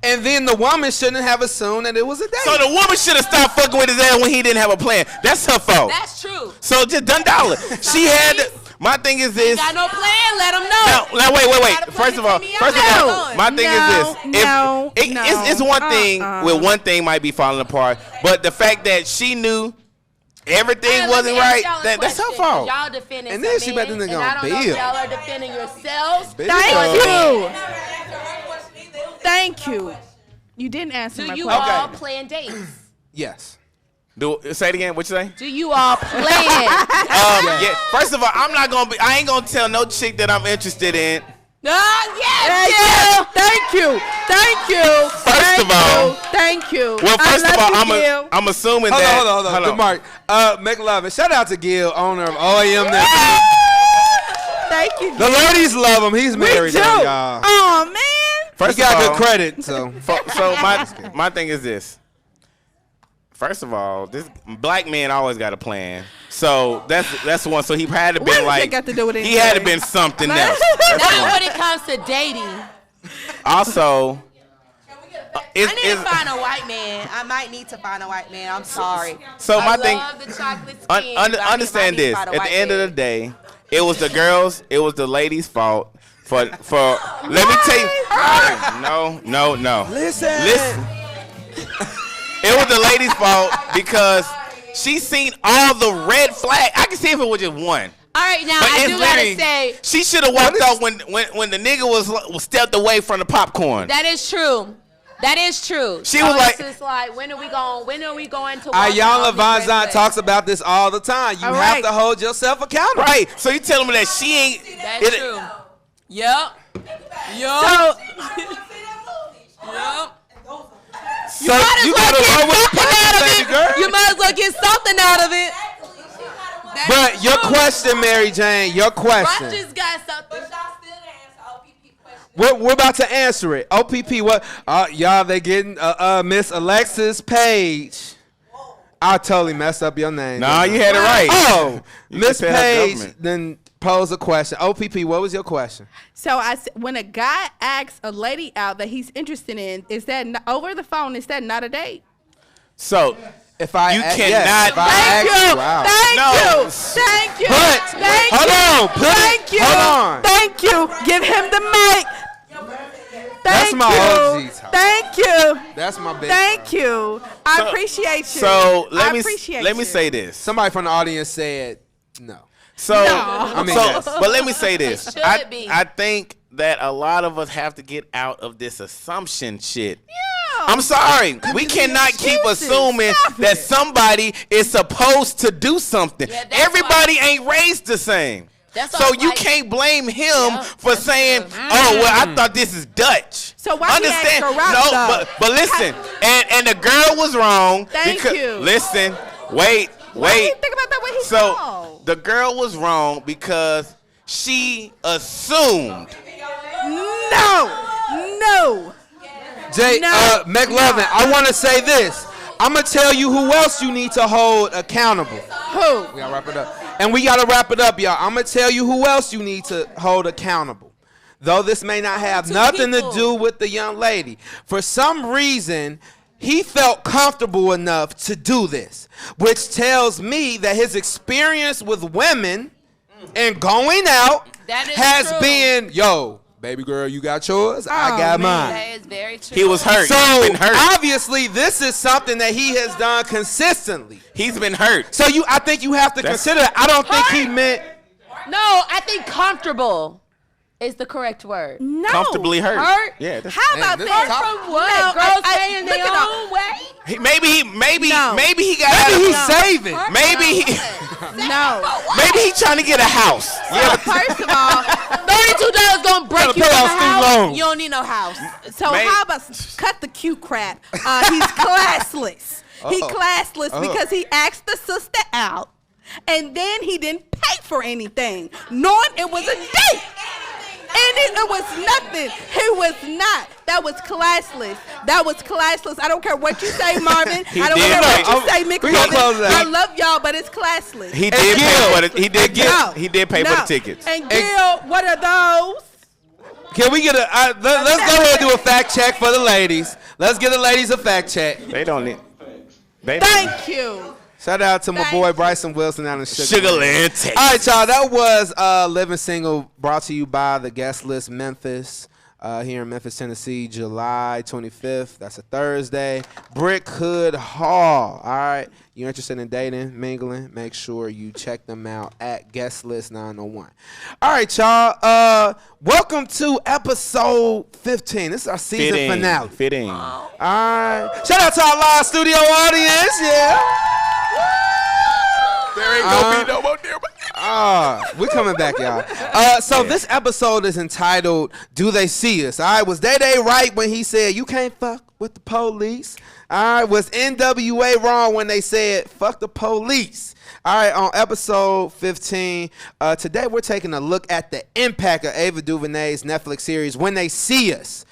C: And then the woman shouldn't have assumed that it was a date.
E: So the woman should have stopped fucking with his ass when he didn't have a plan. That's her fault.
D: That's true.
E: So just done dollar. She had. My thing is this.
D: Got no plan, let him know.
E: Now wait.
D: Gotta
E: First of
D: plan
E: all,
D: to take me out.
E: my thing is this. It's one thing
A: Uh-uh.
E: where one thing might be falling apart, but the fact that she knew everything
D: Let
E: wasn't
D: me ask
E: right,
D: y'all a
E: that's her
D: question,
E: fault.
D: 'cause y'all defending
C: And then
D: some
C: she better
D: men,
C: than
D: and
C: gonna
D: I don't know if
C: bill.
D: y'all are defending yourselves.
A: Thank you. You didn't answer
D: Do
A: my
D: you
A: question.
D: all plan dates?
C: Yes.
E: Say it again. What you say?
D: Do you all plan?
E: Yeah. First of all, I ain't gonna tell no chick that I'm interested in.
A: Thank you.
E: First of all-
A: Thank you.
E: Well,
A: I
E: first of
A: love
E: all,
A: you, Gil.
E: I'm assuming
C: Hold
E: that.
C: on. Good Mark. McLovin. Shout out to Gil, owner of OAM.
A: Thank you.
C: The ladies love him. He's
A: We
C: married,
A: do.
C: though, y'all.
A: Oh man.
E: First
C: He got
E: of all,
C: good credit, so.
E: So my thing is this. First of all, this black man always got a plan. So that's the one. So he had to
A: What
E: been
A: does that
E: like
A: got to do with
E: he had to
A: anything?
E: been something else. That's the
D: Not
E: one.
D: when it comes to dating.
E: Also,
D: I need to find a white man. I might need to find a white man. I'm sorry.
E: So my thing-
D: I love the chocolate skin. but I
E: understand
D: need to
E: this.
D: find a
E: At the
D: white
E: end of the
D: man.
E: day, it was the girls, it was the ladies' fault. For let me tell you. No. Listen. It was the ladies' fault because she seen all the red flag. I can see if it was just one.
D: All right, now
E: But
D: I
E: it's
D: do gotta
E: very-
D: say
E: She should have walked out when the nigga was stepped away from the popcorn.
D: that is true. That is true.
E: She was
D: So
E: like-
D: it's just like, when are we going to?
C: Ayala
D: walk
C: Van
D: on
C: Zant talks about this all the time. You
A: All
C: have
A: right.
C: to hold yourself accountable.
E: Right. So you telling me that she ain't.
D: That's true. Yep.
A: So
E: So you gotta roll with the punches, baby girl.
D: You might as well get something out of it.
C: But your question, Mary Jane, your question.
D: Rogers got something.
C: We're about to answer it. OPP, what? Y'all, they getting Miss Alexis Page. I totally messed up your name.
E: Nah, you had it right.
C: Oh,
E: You
C: Miss
E: can tell her
C: Page
E: government.
C: then pose a question. OPP, what was your question?
A: So when a guy asks a lady out that he's interested in, is that over the phone? Is that not a date?
E: So
C: If I
E: You
C: a-
E: cannot-
C: yes, if I
A: Thank
C: ask
A: you.
C: out.
A: Thank
E: No.
A: you. Thank you.
C: But
A: Thank
C: hold
A: you.
C: on, put it-
A: Thank you.
C: hold on.
A: Thank you. Give him the mic.
C: That's
A: Thank
C: my
A: you.
C: OG talk.
A: Thank you.
C: That's my big.
A: Thank you. I appreciate you.
E: So
A: I
E: let
A: appreciate
E: me
A: you.
E: say this.
C: Somebody from the audience said no.
E: So,
C: I mean, yes.
E: but let me say this.
D: It should be.
E: I think that a lot of us have to get out of this assumption shit. I'm sorry. We cannot keep
A: excuses.
E: assuming
A: Stop
E: that
A: it.
E: somebody is supposed to do something.
D: Yeah, that's
E: Everybody ain't raised the same.
D: That's
E: So
D: why,
E: you
D: like-
E: can't blame him
D: Yeah,
E: for
D: that's
E: saying,
D: true.
E: "Oh, well, I thought this is Dutch."
A: So why he asked her out,
E: No,
A: though?
E: but listen, and the girl was wrong.
A: Thank
E: because,
A: you.
E: Listen, wait.
A: Why do you think about that when he's
E: So
A: wrong?
E: the girl was wrong because she assumed.
A: No.
C: Jay,
A: No.
C: McLovin, I want to say this. I'm going to tell you who else you need to hold accountable.
A: Who?
C: We got to wrap it up. And we got to wrap it up, y'all. I'm going to tell you who else you need to hold accountable. Though this may not have nothing
D: people.
C: to do with the young lady. For some reason, he felt comfortable enough to do this, which tells me that his experience with women and going out
D: That is
C: has
D: true.
C: been, yo, baby girl, you got yours, I got mine.
D: That is very true.
E: He was hurt.
C: So
E: He's been hurt.
C: obviously, this is something that he has done consistently.
E: He's been hurt.
C: So I think you have to consider it. I don't think he meant.
D: No, I think comfortable is the correct word.
A: No.
E: Comfortably hurt.
D: Hurt?
E: Yeah. That's,
A: How about
C: this
A: this?
C: is tough.
D: From what?
A: No,
D: Girls
A: I-
D: paying
A: look
D: their
A: at
D: own way?
E: maybe
A: No.
E: he got out
C: Maybe
E: of
C: he's saving.
E: maybe
A: No.
E: maybe he trying to get a house.
A: So first of all,
D: $32 gonna break
C: Gotta
D: you
C: pay
D: in
C: off
D: the
C: student
D: house.
C: loans.
D: You don't need no house.
A: so
E: Man.
A: how about cut the cute crap? He's classless. He
C: Uh-oh.
A: classless
C: Uh-oh.
A: because he asked the sister out, and then he didn't pay for anything, knowing it was a date. And it was nothing. He was not. That was classless. That was classless. I don't care what you say, Marvin. I don't
E: did
A: care
E: pay.
A: what you say, Mick.
C: We gonna close it
A: I
C: out.
A: love y'all, but it's classless.
E: He did pay for the, he did get
A: No.
E: he did pay for
A: No.
E: the tickets.
A: And Gil, what are those?
C: Can we get let's go ahead and do a fact check for the ladies. Let's give the ladies a fact check.
E: They don't need. They don't
A: Thank you.
C: Shout out to my
A: Thank
C: boy
A: you.
C: Bryson Wilson down in
E: Sugar Land, Texas.
C: All right, y'all. That was Living Single, brought to you by the Guest List Memphis, here in Memphis, Tennessee, July 25th. That's a Thursday. Brick Hood Hall. All right. You're interested in dating, mingling? Make sure you check them out at Guest List 901. All right, y'all. Welcome to episode 15. This is our season finale.
E: Fitting.
C: All right. Shout out to our live studio audience. Yeah.
E: There ain't gonna be no more there.
C: We're coming back, y'all. So this episode is entitled "Do They See Us?" All right, was Day right when he said you can't fuck with the police? All right, was N.W.A. wrong when they said fuck the police? All right, on episode 15, today we're taking a look at the impact of Ava DuVernay's Netflix series When They See Us.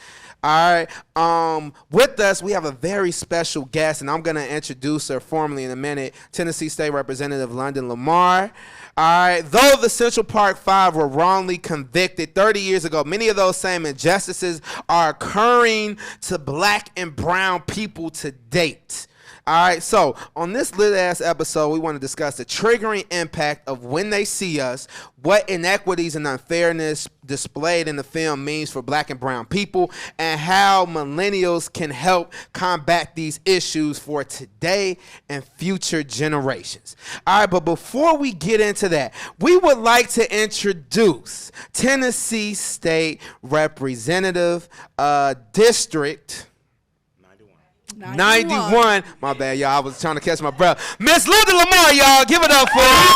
C: All right. With us, we have a very special guest, and I'm going to introduce her formally in a minute. Tennessee State Representative London Lamar. All right. Though the Central Park Five were wrongly convicted 30 years ago, many of those same injustices are occurring to black and brown people to date. All right, so on this lit-ass episode, we want to discuss the triggering impact of When They See Us, what inequities and unfairness displayed in the film means for black and brown people, and how millennials can help combat these issues for today and future generations. All right, but before we get into that, we would like to introduce Tennessee State Representative District 91. My bad, y'all. I was trying to catch my breath. Miss London Lamar, y'all. Give it up for her.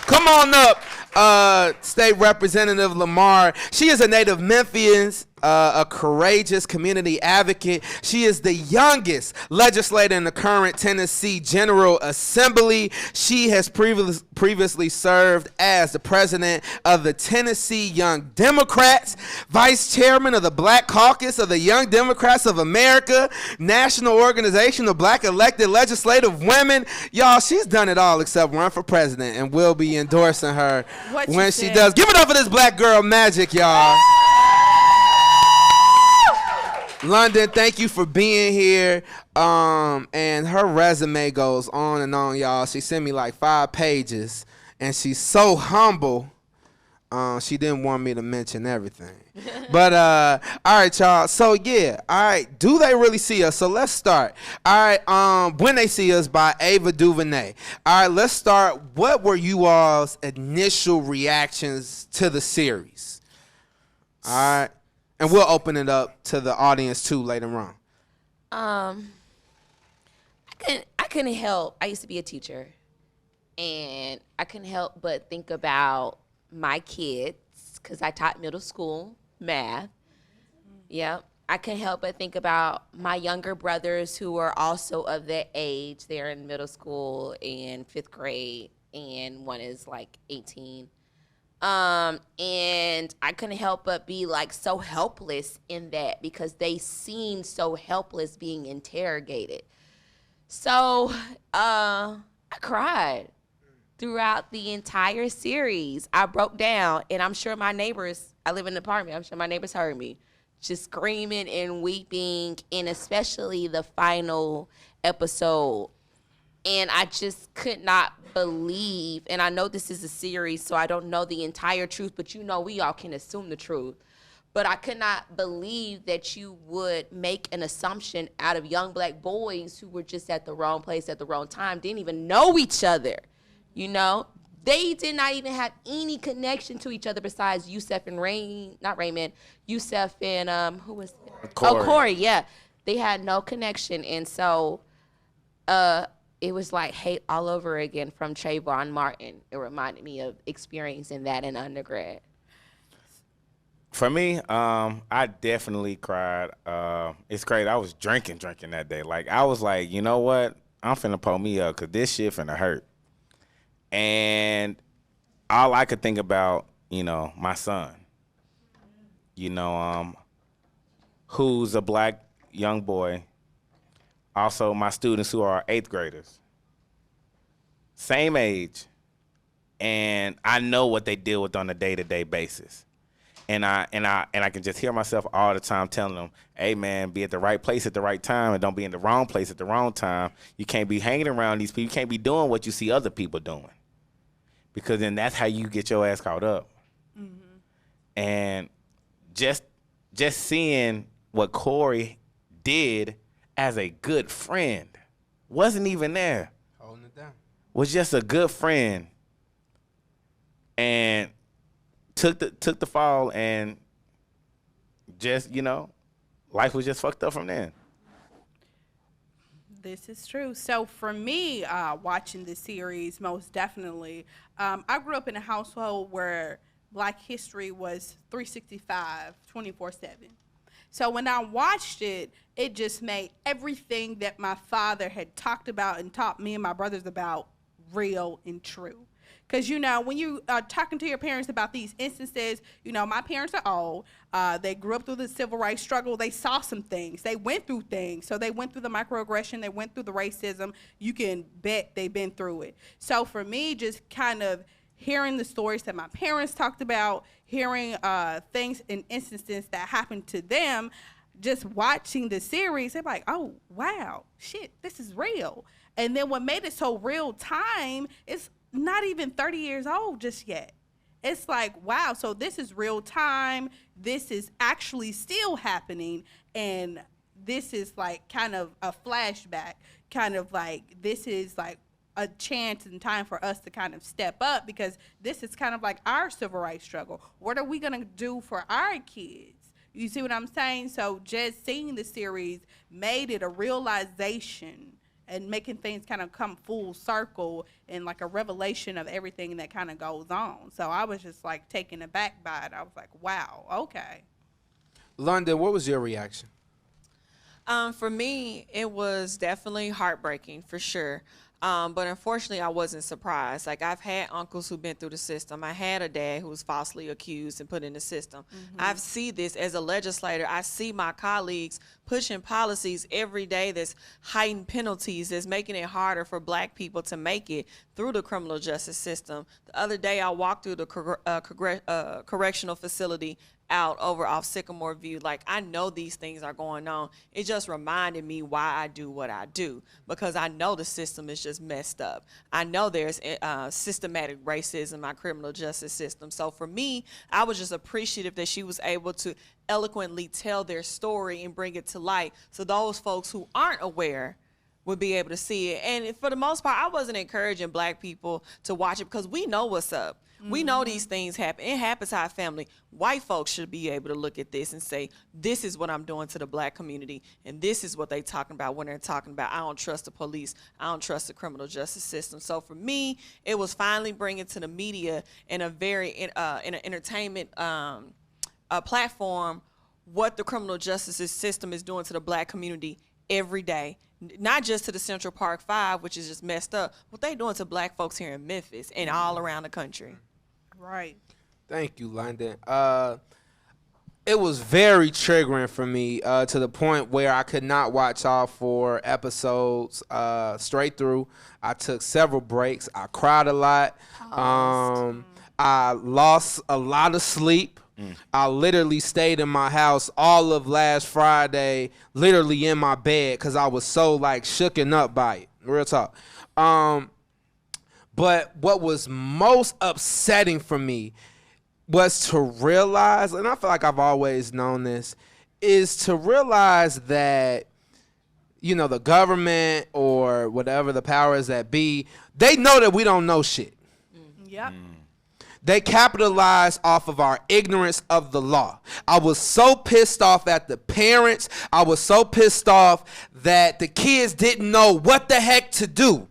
C: Come on up, State Representative Lamar. She is a native Memphian, a courageous community advocate. She is the youngest legislator in the current Tennessee General Assembly. She has previously served as the president of the Tennessee Young Democrats, vice chairman of the Black Caucus of the Young Democrats of America, National Organization of Black Elected Legislative Women. Y'all, she's done it all except run for president, and we'll be endorsing her when she does. Give it up for this black girl magic, y'all. London, thank you for being here. And her resume goes on and on, y'all. She sent me like 5 pages, and she's so humble. She didn't want me to mention everything. But, all right, y'all. So, yeah, all right. Do they really see us? So, let's start. All right, When They See Us by Ava Duvenay. All right, let's start. What were you all's initial reactions to the series? All right. And we'll open it up to the audience, too, later on.
D: I couldn't help. I used to be a teacher, and I couldn't help but think about my kids, because I taught middle school math. Yep. I couldn't help but think about my younger brothers who are also of that age. They're in middle school and 5th grade, and one is like 18. And I couldn't help but be like so helpless in that, because they seemed so helpless being interrogated. So I cried throughout the entire series. I broke down, and I'm sure my neighbors, I live in an apartment, I'm sure my neighbors heard me, just screaming and weeping, and especially the final episode. And I just could not believe, and I know this is a series, so I don't know the entire truth, but we all can assume the truth. But I could not believe that you would make an assumption out of young black boys who were just at the wrong place at the wrong time, didn't even know each other. They did not even have any connection to each other besides Yusef and Yusef and who was it? Corey, yeah. They had no connection. And so it was like hate all over again from Trayvon Martin. It reminded me of experiencing that in undergrad.
E: For me, I definitely cried. It's great. I was drinking that day. Like, I was like, you know what? I'm finna pull me up, because this shit finna hurt. And all I could think about, my son, who's a black young boy. Also, my students who are 8th graders. Same age. And I know what they deal with on a day-to-day basis. And I can just hear myself all the time telling them, hey, man, be at the right place at the right time, and don't be in the wrong place at the wrong time. You can't be hanging around these people. You can't be doing what you see other people doing, because then that's how you get your ass caught up. Mm-hmm. And just seeing what Corey did as a good friend, wasn't even there.
C: Holding it down.
E: Was just a good friend, and took the fall, and just, life was just fucked up from then.
A: This is true. So for me, watching the series, most definitely, I grew up in a household where Black history was 365, 24/7. So when I watched it, it just made everything that my father had talked about and taught me and my brothers about real and true. Because, when you are talking to your parents about these instances, my parents are old. They grew up through the civil rights struggle. They saw some things. They went through things. So they went through the microaggression. They went through the racism. You can bet they've been through it. So for me, just kind of hearing the stories that my parents talked about, hearing things and instances that happened to them, just watching the series, they're like, oh, wow, shit, this is real. And then what made it so real time is not even 30 years old just yet. It's like, wow, so this is real time. This is actually still happening. And this is like kind of a flashback, kind of like this is like a chance and time for us to kind of step up, because this is kind of like our civil rights struggle. What are we going to do for our kids? You see what I'm saying? So just seeing the series made it a realization and making things kind of come full circle and like a revelation of everything that kind of goes on. So I was just like taken aback by it. I was like, wow, okay.
C: London, what was your reaction?
F: For me, it was definitely heartbreaking for sure. But unfortunately, I wasn't surprised. Like, I've had uncles who've been through the system. I had a dad who was falsely accused and put in the system. I see this as a legislator. I see my colleagues pushing policies every day that's heightened penalties, that's making it harder for black people to make it through the criminal justice system. The other day, I walked through the correctional facility out over off Sycamore View. Like, I know these things are going on. It just reminded me why I do what I do, because I know the system is just messed up. I know there's systematic racism in my criminal justice system. So for me, I was just appreciative that she was able to eloquently tell their story and bring it to light, so those folks who aren't aware would be able to see it. And for the most part, I wasn't encouraging black people to watch it, because we know what's up. We know these things happen. It happens to our family. White folks should be able to look at this and say, this is what I'm doing to the black community, and this is what they're talking about when they're talking about, I don't trust the police, I don't trust the criminal justice system. So for me, it was finally bringing to the media in a very in an entertainment platform what the criminal justice system is doing to the black community every day. Not just to the Central Park 5, which is just messed up, what they doing to black folks here in Memphis and all around the country.
A: Right.
C: Thank you, London. It was very triggering for me to the point where I could not watch all 4 episodes straight through. I took several breaks. I cried a lot. I lost a lot of sleep. I literally stayed in my house all of last Friday, literally in my bed, because I was so like shooken up by it. Real talk. But what was most upsetting for me was to realize, and I feel like I've always known this, is to realize that, you know, the government or whatever the powers that be, they know that we don't know shit.
A: Yep.
C: They capitalize off of our ignorance of the law. I was so pissed off at the parents. I was so pissed off that the kids didn't know what the heck to do.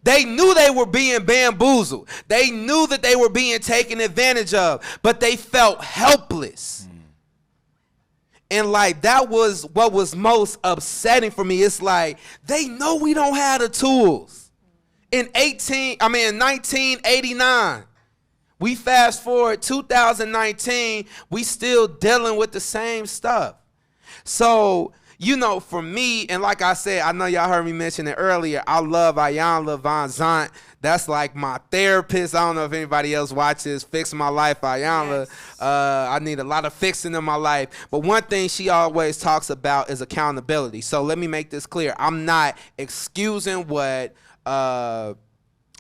C: They knew they were being bamboozled. They knew that they were being taken advantage of, but they felt helpless. And like, that was what was most upsetting for me. It's like, they know we don't have the tools. In 1989, we fast forward 2019, we still dealing with the same stuff. So, you know, for me, and like I said, I know y'all heard me mention it earlier, I love Ayanna Van Zant. That's like my therapist. I don't know if anybody else watches Fix My Life, Ayanna. Yes. I need a lot of fixing in my life. But one thing she always talks about is accountability. So let me make this clear. I'm not excusing what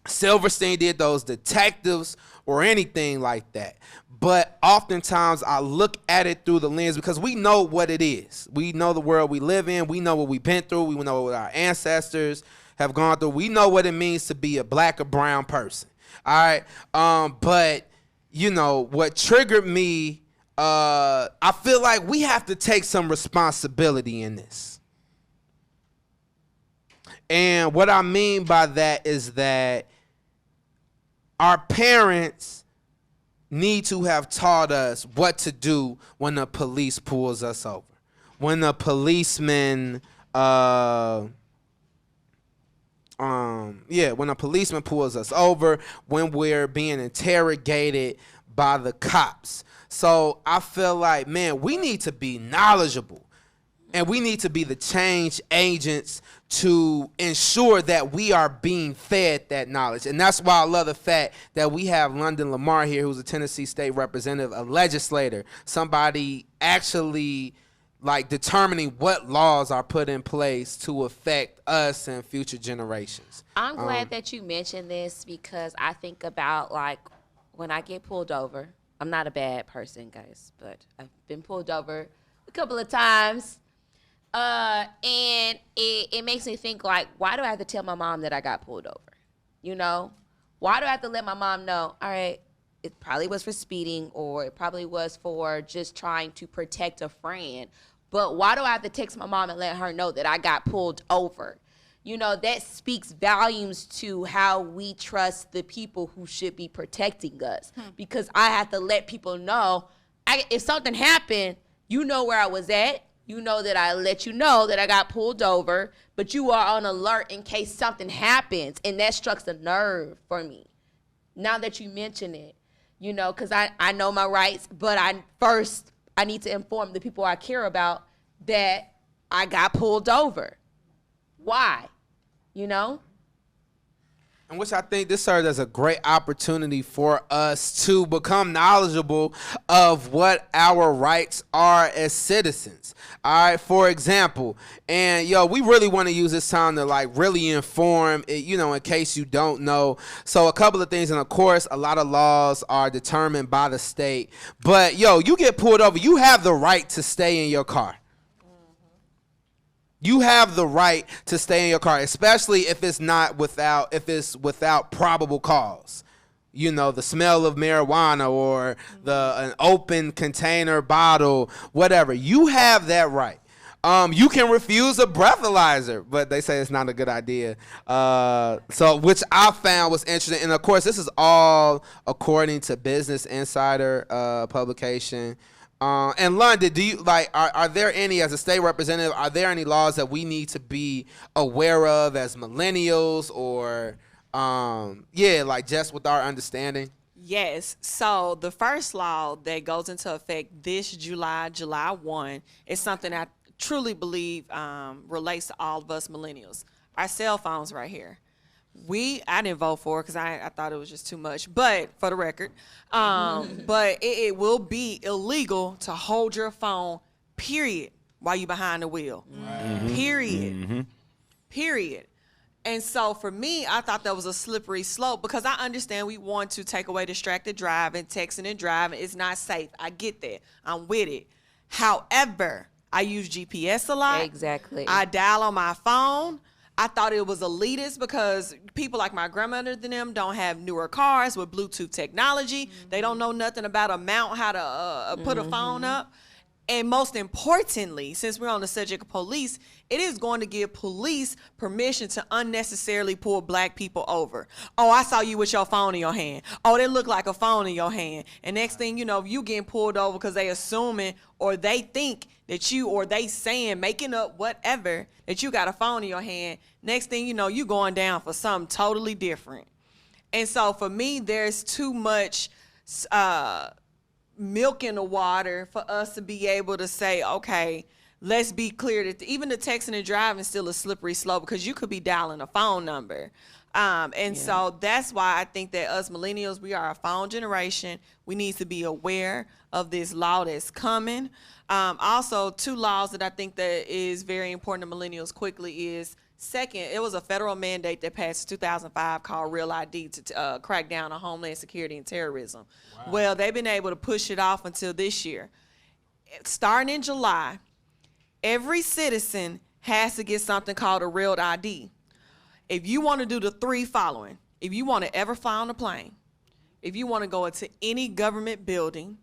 C: Silverstein did, those detectives, or anything like that. But oftentimes I look at it through the lens, because we know what it is. We know the world we live in. We know what we've been through. We know what our ancestors have gone through. We know what it means to be a black or brown person. All right. But, you know, what triggered me, I feel like we have to take some responsibility in this. And what I mean by that is that our parents need to have taught us what to do when the police pulls us over. When the policeman, when a policeman pulls us over, when we're being interrogated by the cops. So I feel like, man, we need to be knowledgeable. And we need to be the change agents to ensure that we are being fed that knowledge. And that's why I love the fact that we have London Lamar here, who's a Tennessee state representative, a legislator, somebody actually like determining what laws are put in place to affect us and future generations.
D: I'm glad that you mentioned this, because I think about, like, when I get pulled over, I'm not a bad person, guys, but I've been pulled over a couple of times. And it makes me think, like, why do I have to tell my mom that I got pulled over? You know, why do I have to let my mom know, all right, it probably was for speeding, or it probably was for just trying to protect a friend. But why do I have to text my mom and let her know that I got pulled over? You know, that speaks volumes to how we trust the people who should be protecting us. Because I have to let people know, if something happened, You know where I was at. You know that I let you know that I got pulled over, but you are on alert in case something happens, and that struck a nerve for me. Now that you mention it, you know, because I know my rights, but I need to inform the people I care about that I got pulled over. Why? You know?
C: And which I think this serves as a great opportunity for us to become knowledgeable of what our rights are as citizens. All right, for example, and we really want to use this time to like really inform, in case you don't know. So a couple of things, and of course, a lot of laws are determined by the state. But you get pulled over, you have the right to stay in your car. You have the right to stay in your car, especially if it's without probable cause. The smell of marijuana or an open container bottle, whatever. You have that right. You can refuse a breathalyzer, but they say it's not a good idea. Which I found was interesting. And of course, this is all according to Business Insider publication. And London, do you are there any, as a state representative, are there any laws that we need to be aware of as millennials or, just with our understanding?
F: Yes. So the first law that goes into effect this July 1, is something I truly believe relates to all of us millennials. Our cell phones right here. I didn't vote for it because I thought it was just too much. But for the record, but it will be illegal to hold your phone, period, while you're behind the wheel. Right. Period. Mm-hmm. Period. And so for me, I thought that was a slippery slope because I understand we want to take away distracted driving, texting and driving. It's not safe. I get that. I'm with it. However, I use GPS a lot.
D: Exactly.
F: I dial on my phone. I thought it was elitist because people like my grandmother than them don't have newer cars with Bluetooth technology. Mm-hmm. They don't know nothing about how to put a phone up. And most importantly, since we're on the subject of police, it is going to give police permission to unnecessarily pull black people over. Oh, I saw you with your phone in your hand. Oh, that looked like a phone in your hand. And next thing you know, you getting pulled over because they assuming or they think that they saying, making up whatever, that you got a phone in your hand. Next thing you know, you going down for something totally different. And so for me, there's too much milk in the water for us to be able to say, okay, let's be clear that even the texting and driving is still a slippery slope because you could be dialing a phone number. So that's why I think that us millennials, we are a phone generation. We need to be aware of this law that's coming. Also, two laws that I think that is very important to millennials quickly is, second, it was a federal mandate that passed in 2005 called Real ID to crack down on homeland security and terrorism. Wow. Well, they've been able to push it off until this year. Starting in July, every citizen has to get something called a Real ID. If you want to do the three following, if you want to ever fly on a plane, if you want to go into any government building,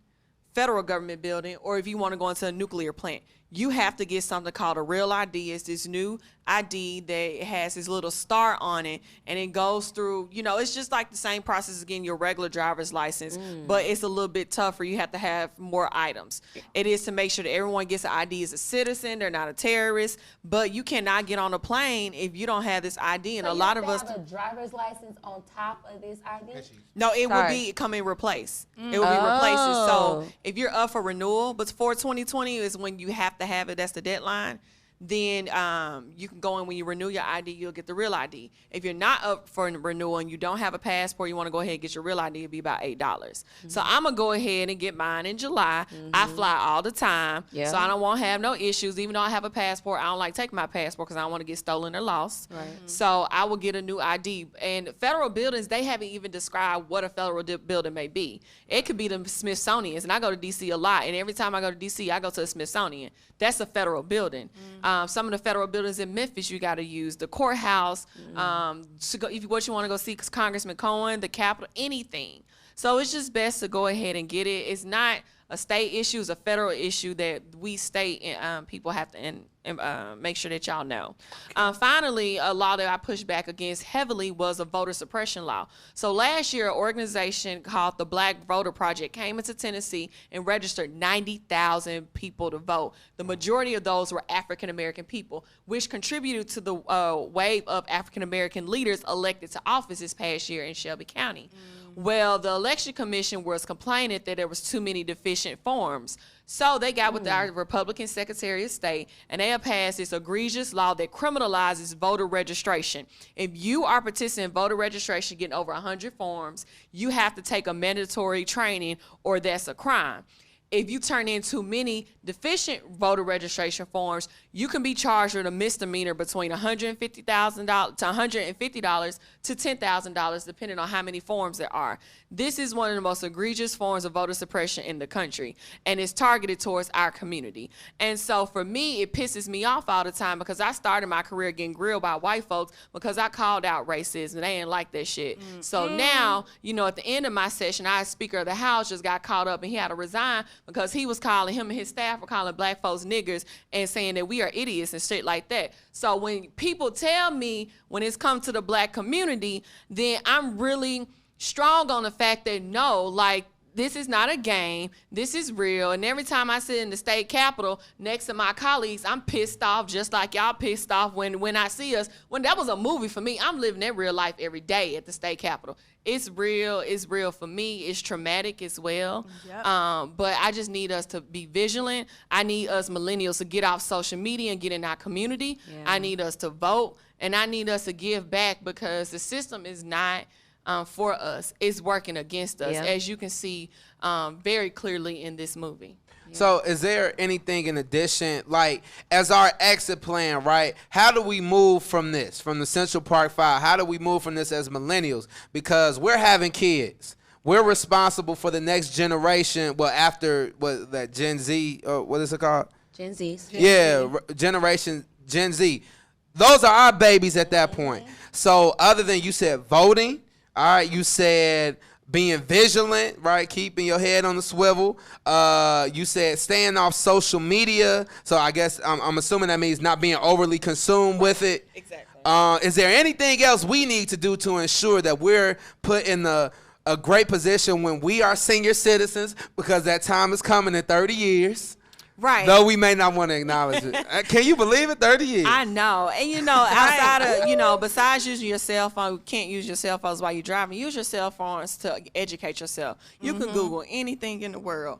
F: federal government building, or if you want to go into a nuclear plant, you have to get something called a Real ID. It's this new ID that has this little star on it, and it goes through, it's just like the same process as getting your regular driver's license, but it's a little bit tougher. You have to have more items. It is to make sure that everyone gets an ID as a citizen. They're not a terrorist, but you cannot get on a plane if you don't have this ID. And
D: so
F: a lot of us
D: have a driver's license on top of this ID?
F: No, it will be come in replace. It will be replaced. So if you're up for renewal, but for 2020 is when you have to have it. That's the deadline. Then you can go in when you renew your ID, you'll get the Real ID. If you're not up for renewal and you don't have a passport, you want to go ahead and get your Real ID, it'll be about $8. So I'm going to go ahead and get mine in July. I fly all the time, so I don't want to have no issues. Even though I have a passport, I don't like taking my passport because I don't want to get stolen or lost. Right. So I will get a new ID. And federal buildings, they haven't even described what a federal building may be. It could be the Smithsonian's, and I go to D.C. a lot, and every time I go to D.C., I go to the Smithsonian. That's a federal building. Some of the federal buildings in Memphis, you got to use the courthouse. To go, if you want to go see Congressman Cohen, the Capitol, anything. So it's just best to go ahead and get it. It's not a state issue, it's a federal issue that we state people have to make sure that y'all know. Finally, a law that I pushed back against heavily was a voter suppression law. So last year, an organization called the Black Voter Project came into Tennessee and registered 90,000 people to vote. The majority of those were African-American people, which contributed to the wave of African-American leaders elected to office this past year in Shelby County. Well, the Election Commission was complaining that there was too many deficient forms. So they got with our Republican Secretary of State, and they have passed this egregious law that criminalizes voter registration. If you are participating in voter registration, getting over 100 forms, you have to take a mandatory training, or that's a crime. If you turn in too many deficient voter registration forms, you can be charged with a misdemeanor between $150,000 to $150 to $10,000, depending on how many forms there are. This is one of the most egregious forms of voter suppression in the country, and it's targeted towards our community. And so for me, it pisses me off all the time, because I started my career getting grilled by white folks because I called out racism, and they didn't like that shit. So now, you know, at the end of my session, our Speaker of the House just got caught up, and he had to resign because he was calling, him and his staff were calling black folks niggers and saying that we are idiots and shit like that. So when people tell me when it's come to the black community, then I'm really strong on the fact that no, like, this is not a game. This is real. And every time I sit in the state capitol next to my colleagues, I'm pissed off just like y'all pissed off when I see us. When that was a movie for me, I'm living that real life every day at the state capitol. It's real. It's real for me. It's traumatic as well.
A: Yep.
F: But I just need us to be vigilant. I need us millennials to get off social media and get in our community.
D: Yeah.
F: I need us to vote, and I need us to give back, because the system is not for us. It's working against us,
D: Yeah.
F: as you can see very clearly in this movie.
C: So is there anything in addition, like, as our exit plan, right? How do we move from this, from the Central Park 5? How do we move from this as millennials? Because we're having kids. We're responsible for the next generation. Well, after that Gen Z, what is it called?
D: Gen Zs.
C: Generation Gen Z. Those are our babies at that point. So other than, you said voting, all right, you said being vigilant, right? Keeping your head on the swivel. You said staying off social media. So I guess I'm assuming that means not being overly consumed with it.
F: Exactly.
C: Is there anything else we need to do to ensure that we're put in a great position when we are senior citizens? Because that time is coming in 30 years.
F: Right.
C: Though we may not want to acknowledge it. Can you believe it? 30 years.
F: I know. And, you know, outside of, you know, besides using your cell phone, you can't use your cell phones while you're driving. Use your cell phones to educate yourself. You can Google anything in the world.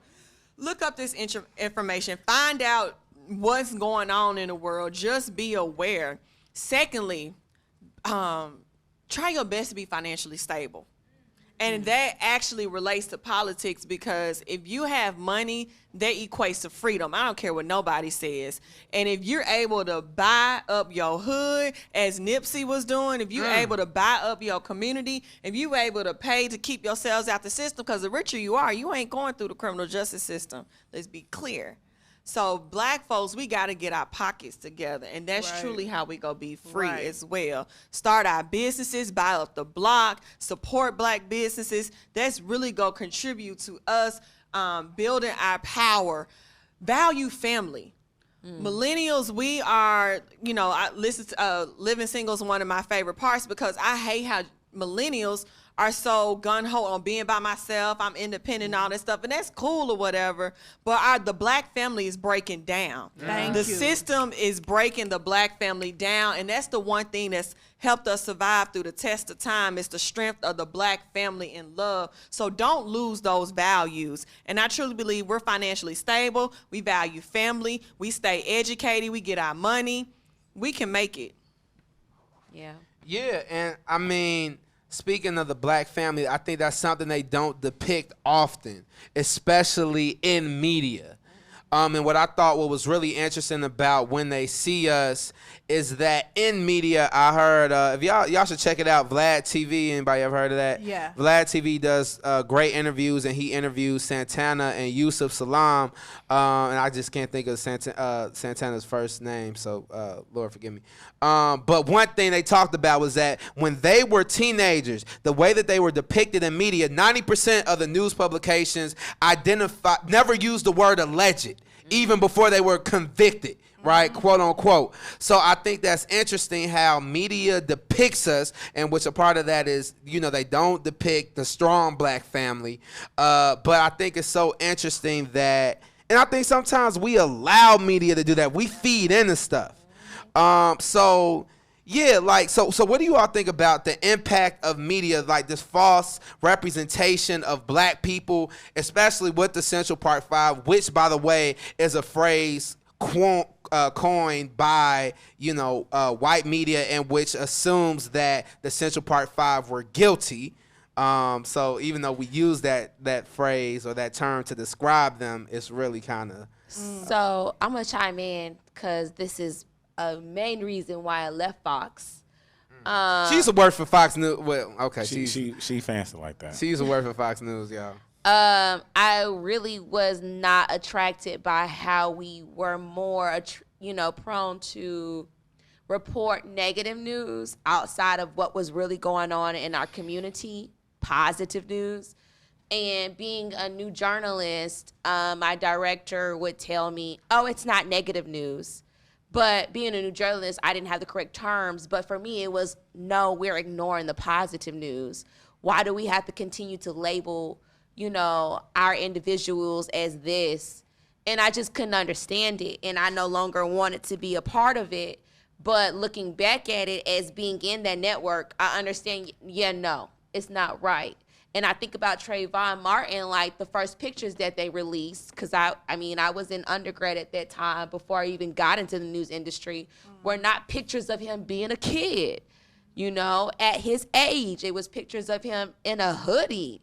F: Look up this information. Find out what's going on in the world. Just be aware. Secondly, try your best to be financially stable. And that actually relates to politics, because if you have money, that equates to freedom. I don't care what nobody says. And if you're able to buy up your hood, as Nipsey was doing, if you're able to buy up your community, if you're able to pay to keep yourselves out the system, because the richer you are, you ain't going through the criminal justice system. Let's be clear. So black folks, we got to get our pockets together, and that's truly how we go be free as well. Start our businesses, buy up the block, support black businesses. That's really going to contribute to us building our power. Value family. Millennials, we are, you know, I listen to Living Single is one of my favorite parts, because I hate how millennials are so gung-ho on being by myself. I'm independent and all that stuff, and that's cool or whatever, but the black family is breaking down. The system is breaking the black family down, and that's the one thing that's helped us survive through the test of time, is the strength of the black family and love. So don't lose those values. And I truly believe we're financially stable, we value family, we stay educated, we get our money, we can make it.
D: Yeah.
C: Yeah, and I mean, speaking of the black family, I think that's something they don't depict often, especially in media. And what I thought what was really interesting about When They See Us is that in media, I heard, if y'all should check it out, Vlad TV. Anybody ever heard of that?
A: Yeah.
C: Vlad TV does great interviews, and he interviews Santana and Yusuf Salam. And I just can't think of Santana's first name, so Lord forgive me. But one thing they talked about was that when they were teenagers, the way that they were depicted in media, 90% of the news publications never used the word alleged, even before they were convicted, right, quote unquote. So I think that's interesting how media depicts us, and which a part of that is, they don't depict the strong black family. But I think it's so interesting that, and I think sometimes we allow media to do that. We feed into stuff. So what do you all think about the impact of media, like this false representation of black people, especially with the Central Park Five, which, by the way, is a phrase coined by, white media, and which assumes that the Central Park Five were guilty. So even though we use that phrase or that term to describe them, it's really kind of.
D: So I'm going to chime in because this is a main reason why I left Fox.
C: She used to work for Fox News. Well, okay.
E: She fancy like that.
C: She used to work for Fox News, y'all.
D: I really was not attracted by how we were more, prone to report negative news outside of what was really going on in our community, positive news. And being a new journalist, my director would tell me, oh, it's not negative news. But being a new journalist, I didn't have the correct terms. But for me, it was, no, we're ignoring the positive news. Why do we have to continue to label, our individuals as this? And I just couldn't understand it. And I no longer wanted to be a part of it. But looking back at it as being in that network, I understand, no, it's not right. And I think about Trayvon Martin, like the first pictures that they released, because I was in undergrad at that time before I even got into the news industry, were not pictures of him being a kid, at his age. It was pictures of him in a hoodie.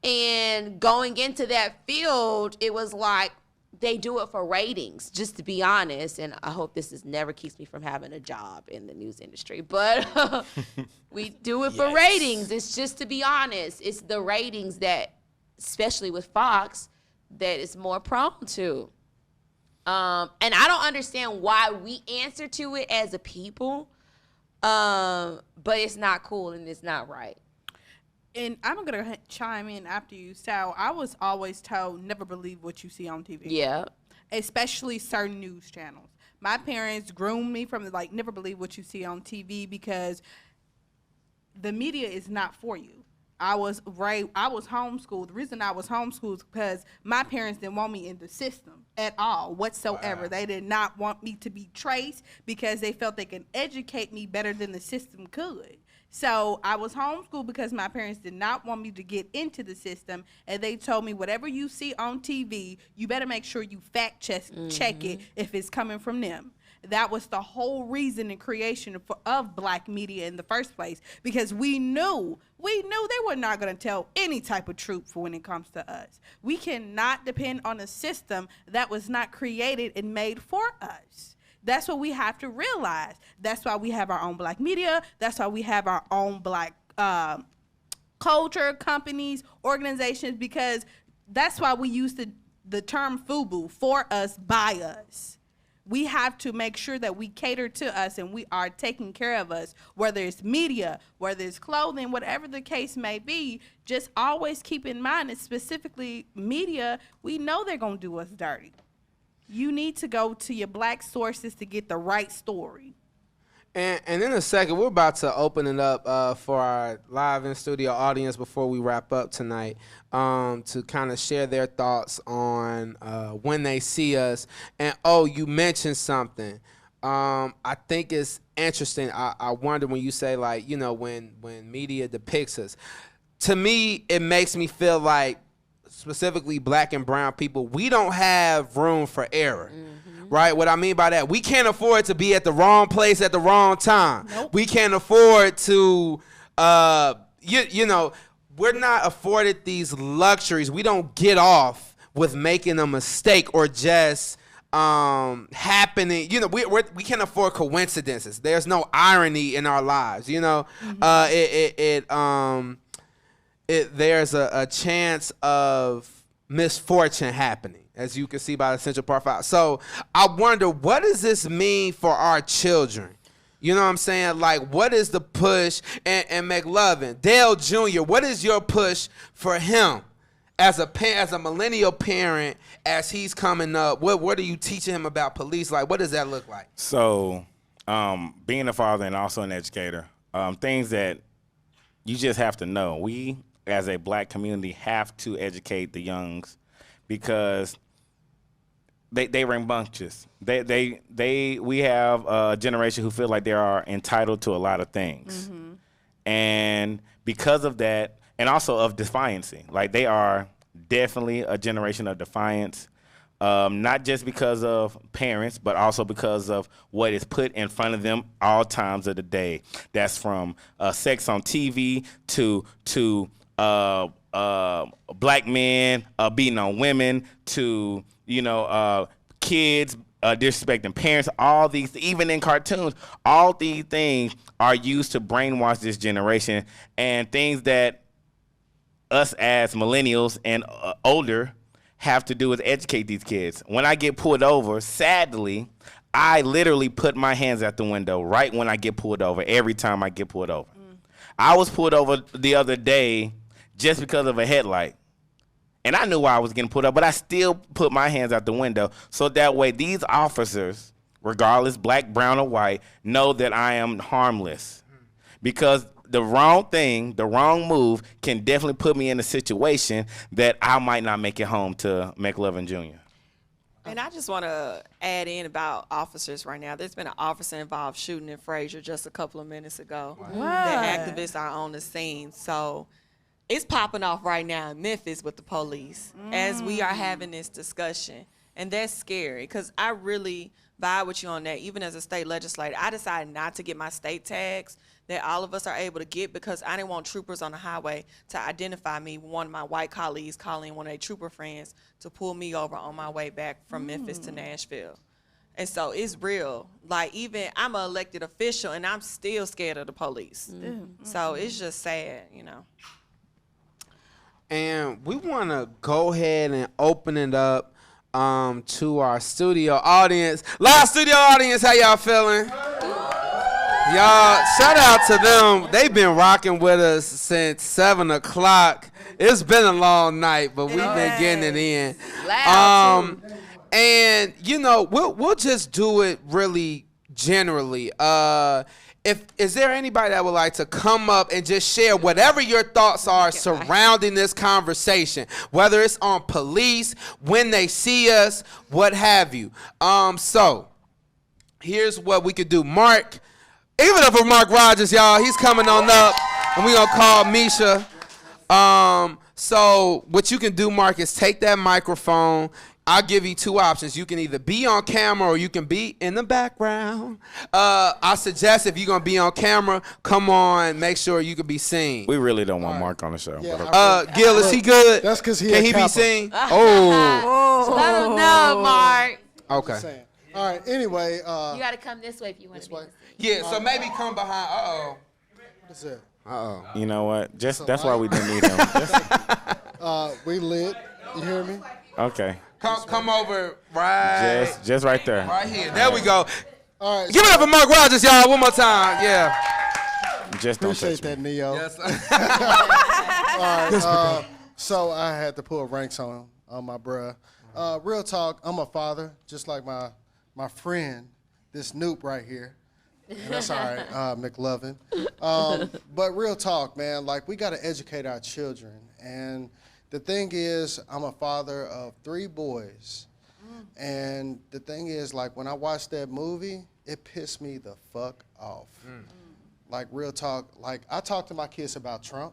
D: And going into that field, it was like, they do it for ratings, just to be honest. And I hope this never keeps me from having a job in the news industry. But we do it for ratings. It's just to be honest. It's the ratings that, especially with Fox, that is more prone to. And I don't understand why we answer to it as a people. But it's not cool and it's not right.
A: And I'm going to chime in after you. So I was always told, never believe what you see on TV.
D: Yeah.
A: Especially certain news channels. My parents groomed me from never believe what you see on TV, because the media is not for you. I was homeschooled. The reason I was homeschooled is because my parents didn't want me in the system at all whatsoever. Wow. They did not want me to be traced because they felt they could educate me better than the system could. So I was homeschooled because my parents did not want me to get into the system, and they told me whatever you see on TV, you better make sure you fact check it if it's coming from them. That was the whole reason and creation of black media in the first place, because we knew they were not going to tell any type of truth when it comes to us. We cannot depend on a system that was not created and made for us. That's what we have to realize. That's why we have our own black media. That's why we have our own black culture, companies, organizations, because that's why we use the term FUBU, for us, by us. We have to make sure that we cater to us and we are taking care of us, whether it's media, whether it's clothing, whatever the case may be. Just always keep in mind, and specifically media, we know they're going to do us dirty. You need to go to your black sources to get the right story.
C: And in a second, we're about to open it up for our live in studio audience before we wrap up tonight, to kind of share their thoughts on When They See Us. And you mentioned something. I think it's interesting. I wonder when you say when media depicts us. To me, it makes me feel like, specifically black and brown people, we don't have room for error. Right? What I mean by that, we can't afford to be at the wrong place at the wrong time. Nope. We can't afford to, we're not afforded these luxuries. We don't get off with making a mistake or just happening. You know, we can't afford coincidences. There's no irony in our lives. You know, there's a chance of misfortune happening, as you can see by the Central Park 5. So I wonder, what does this mean for our children? You know what I'm saying? Like, what is the push? And McLovin, Dale Jr., what is your push for him as a millennial parent as he's coming up? What are you teaching him about police? Like, what does that look like?
E: So, being a father and also an educator, things that you just have to know. We, as a black community, have to educate the youngs because they rambunctious. We have a generation who feel like they are entitled to a lot of things. And because of that, and also of defiancy, like they are definitely a generation of defiance, not just because of parents, but also because of what is put in front of them all times of the day. That's from sex on TV to black men beating on women to, kids disrespecting parents. All these, even in cartoons, all these things are used to brainwash this generation, and things that us as millennials and older have to do is educate these kids. When I get pulled over, sadly, I literally put my hands out the window right when I get pulled over, every time I get pulled over. I was pulled over the other day just because of a headlight. And I knew why I was getting pulled up, but I still put my hands out the window so that way these officers, regardless, black, brown, or white, know that I am harmless. Because the wrong thing, the wrong move can definitely put me in a situation that I might not make it home to McLovin Jr.
F: And I just want to add in about officers right now. There's been an officer involved shooting in Frazier just a couple of minutes ago. The activists are on the scene. So it's popping off right now in Memphis with the police as we are having this discussion. And that's scary because I really vibe with you on that. Even as a state legislator, I decided not to get my state tags that all of us are able to get because I didn't want troopers on the highway to identify me. One of my white colleagues calling one of their trooper friends to pull me over on my way back from Memphis to Nashville. And so it's real. Like, even I'm an elected official and I'm still scared of the police. So it's just sad,
C: And we want to go ahead and open it up to our studio audience. Live studio audience, how y'all feeling? Y'all, shout out to them. They've been rocking with us since 7 o'clock. It's been a long night, but we've been getting it in. And we'll just do it really generally. Is there anybody that would like to come up and just share whatever your thoughts are surrounding this conversation, whether it's on police, when they see us, what have you. So here's what we could do. Mark, give it up for Mark Rogers, y'all. He's coming on up, and we're going to call Misha. So what you can do, Mark, is take that microphone. I'll give you two options. You can either be on camera or you can be in the background. I suggest if you're going to be on camera, come on, make sure you can be seen.
E: We really don't want Mark on the show.
C: Yeah, Gil, is he good?
G: That's because
C: Can he be seen?
D: Let him know, Mark.
C: Okay.
G: All right, anyway.
D: You got to come this way if you want to be.
C: Yeah, so maybe come behind.
G: What's that?
E: You know what? That's why we didn't need him.
G: We lit. You hear me?
E: Okay.
C: Come over right.
E: Just right there.
C: Right here. There we go.
G: All right.
C: Give it up for Mark Rogers, y'all. One more time. Yeah.
E: Just don't
G: Appreciate
E: touch
G: that,
E: me.
G: Neo.
C: Yes.
G: All right. So I had to pull ranks on my bruh. Real talk, I'm a father, just like my friend, this noob right here. And that's all right, McLovin. But real talk, man, like we got to educate our children. And the thing is, I'm a father of 3 boys. And the thing is, like, when I watched that movie, it pissed me the fuck off. Like, real talk, like, I talk to my kids about Trump.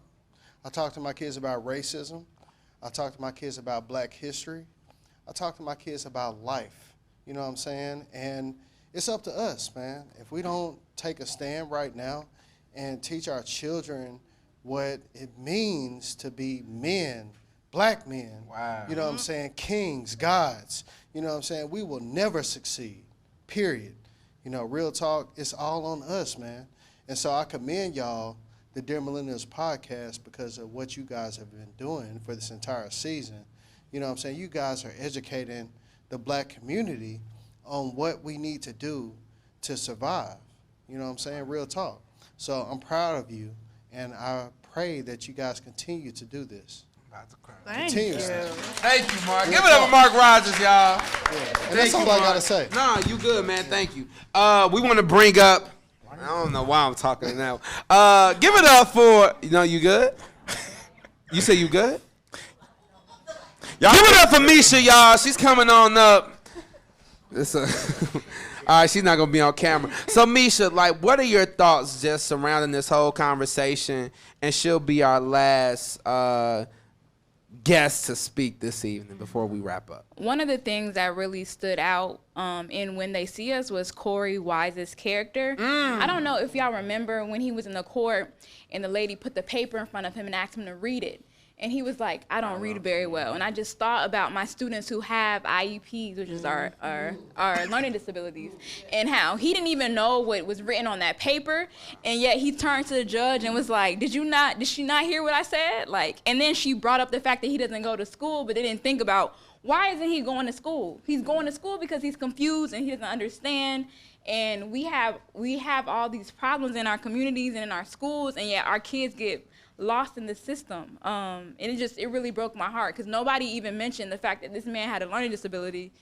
G: I talk to my kids about racism. I talk to my kids about black history. I talk to my kids about life. You know what I'm saying? And it's up to us, man. If we don't take a stand right now and teach our children what it means to be men, black men,
C: Wow.
G: you know what I'm saying, kings, gods, you know what I'm saying, we will never succeed, period. You know, real talk, it's all on us, man. And so I commend y'all, the Dear Millennials podcast, because of what you guys have been doing for this entire season. You know what I'm saying? You guys are educating the black community on what we need to do to survive. You know what I'm saying? Real talk. So I'm proud of you, and I pray that you guys continue to do this.
A: Thank
G: Continuously.
A: you.
C: Thank you, Mark. Give it up for Mark Rogers, y'all.
G: And that's all I got to say.
C: Nah, you good, man. Thank you. We want to bring up, I don't know why I'm talking now. Give it up for, you good? You say you good? Y'all give it up for Misha, y'all. She's coming on up. All right, she's not going to be on camera. So, Misha, what are your thoughts just surrounding this whole conversation? And she'll be our last guest to speak this evening before we wrap up.
H: One of the things that really stood out in When They See Us was Corey Wise's character. I don't know if y'all remember when he was in the court and the lady put the paper in front of him and asked him to read it. And he was like, I don't read very well. And I just thought about my students who have IEPs, which is our learning disabilities, and how he didn't even know what was written on that paper. And yet he turned to the judge and was like, did she not hear what I said? And then she brought up the fact that he doesn't go to school, but they didn't think about, why isn't he going to school? He's going to school because he's confused and he doesn't understand. And we have all these problems in our communities and in our schools, and yet our kids get lost in the system. And it really broke my heart, because nobody even mentioned the fact that this man had a learning disability,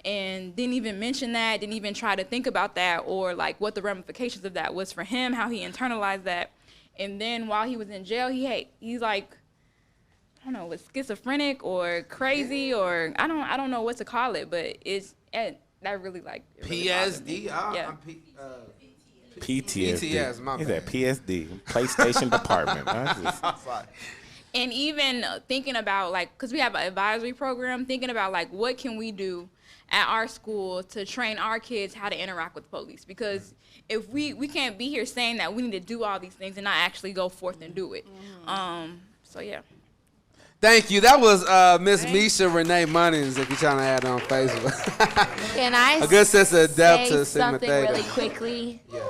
H: and didn't even mention that, didn't even try to think about that, or what the ramifications of that was for him, how he internalized that. And then while he was in jail, he's like, I don't know, was schizophrenic or crazy, or I don't know what to call it, but that really
C: PSD?
H: Yeah.
E: PTSD.
C: my
E: He's
C: bad.
E: at PSD, PlayStation Department.
H: And even thinking about, because we have an advisory program, thinking about, what can we do at our school to train our kids how to interact with police? Because if we can't be here saying that we need to do all these things and not actually go forth and do it. So, yeah.
C: Thank you. That was Miss Misha Renee Munnings, if you're trying to add her on Facebook.
D: Can I
C: a good sense of depth to
D: say
C: Sigma
D: something
C: Theta.
D: really quickly?
C: Yeah.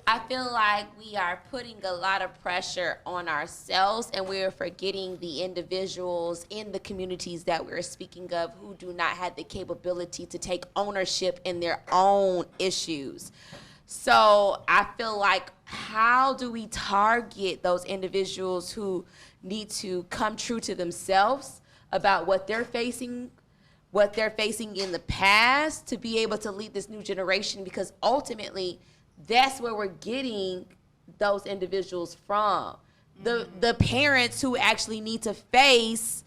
D: I feel like we are putting a lot of pressure on ourselves, and we're forgetting the individuals in the communities that we're speaking of who do not have the capability to take ownership in their own issues. So I feel like, how do we target those individuals who need to come true to themselves about what they're facing in the past, to be able to lead this new generation? Because ultimately, that's where we're getting those individuals from. The parents who actually need to face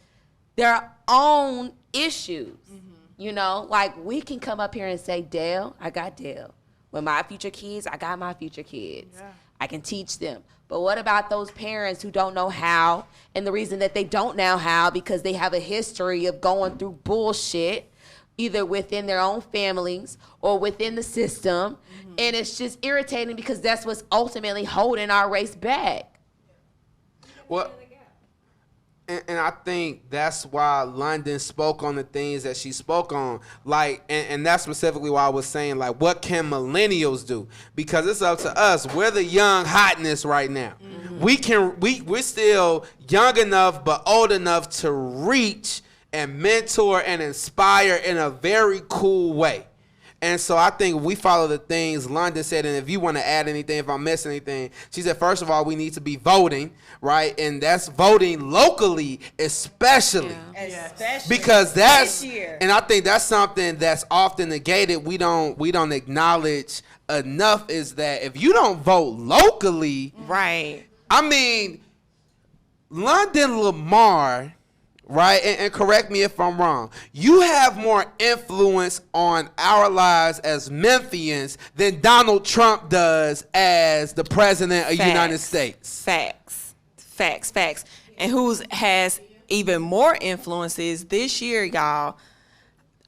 D: their own issues. We can come up here and say, Dale, I got Dale. With my future kids, I got my future kids. Yeah. I can teach them. But what about those parents who don't know how? And the reason that they don't know how, because they have a history of going through bullshit, either within their own families or within the system. And it's just irritating, because that's what's ultimately holding our race back.
C: Well, and I think that's why London spoke on the things that she spoke on. And that's specifically why I was saying, what can millennials do? Because it's up to us. We're the young hotness right now. We're still young enough but old enough to reach and mentor and inspire in a very cool way. And so I think we follow the things London said. And if you want to add anything, if I miss anything, she said, first of all, we need to be voting, right? And that's voting locally, especially. Because that's, and I think that's something that's often negated. We don't acknowledge enough, is that if you don't vote locally,
F: Right.
C: I mean, London Lamar, right? And correct me if I'm wrong. You have more influence on our lives as Memphians than Donald Trump does as the president of the United States.
F: Facts. And who has even more influence is this year, y'all,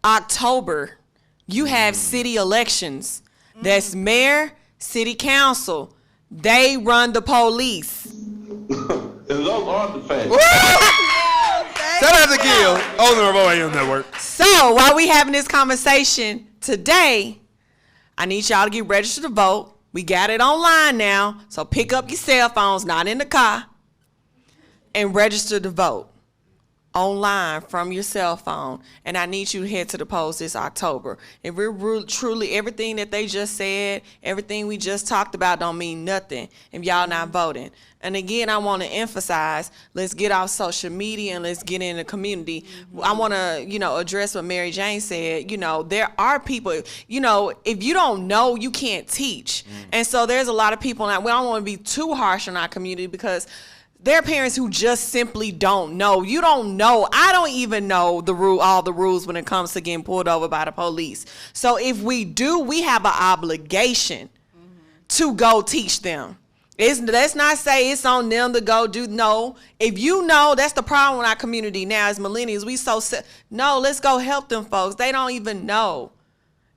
F: October, you have city elections. That's mayor, city council. They run the police.
I: Those are the facts.
C: Shout out the Gill, owner of OAM Network.
F: So while we having this conversation today, I need y'all to get registered to vote. We got it online now, so pick up your cell phones, not in the car, and register to vote online from your cell phone. And I need you to head to the polls this October. If we're truly, everything that they just said, everything we just talked about don't mean nothing if y'all not voting. And again, I want to emphasize, let's get off social media and let's get in the community. I want to, address what Mary Jane said. There are people, if you don't know, you can't teach. And so there's a lot of people, and we don't want to be too harsh on our community because there are parents who just simply don't know. You don't know. I don't even know all the rules when it comes to getting pulled over by the police. So if we do, we have an obligation to go teach them. Let's not say it's on them to go do. No, if you know, that's the problem in our community now as millennials. No, let's go help them folks. They don't even know.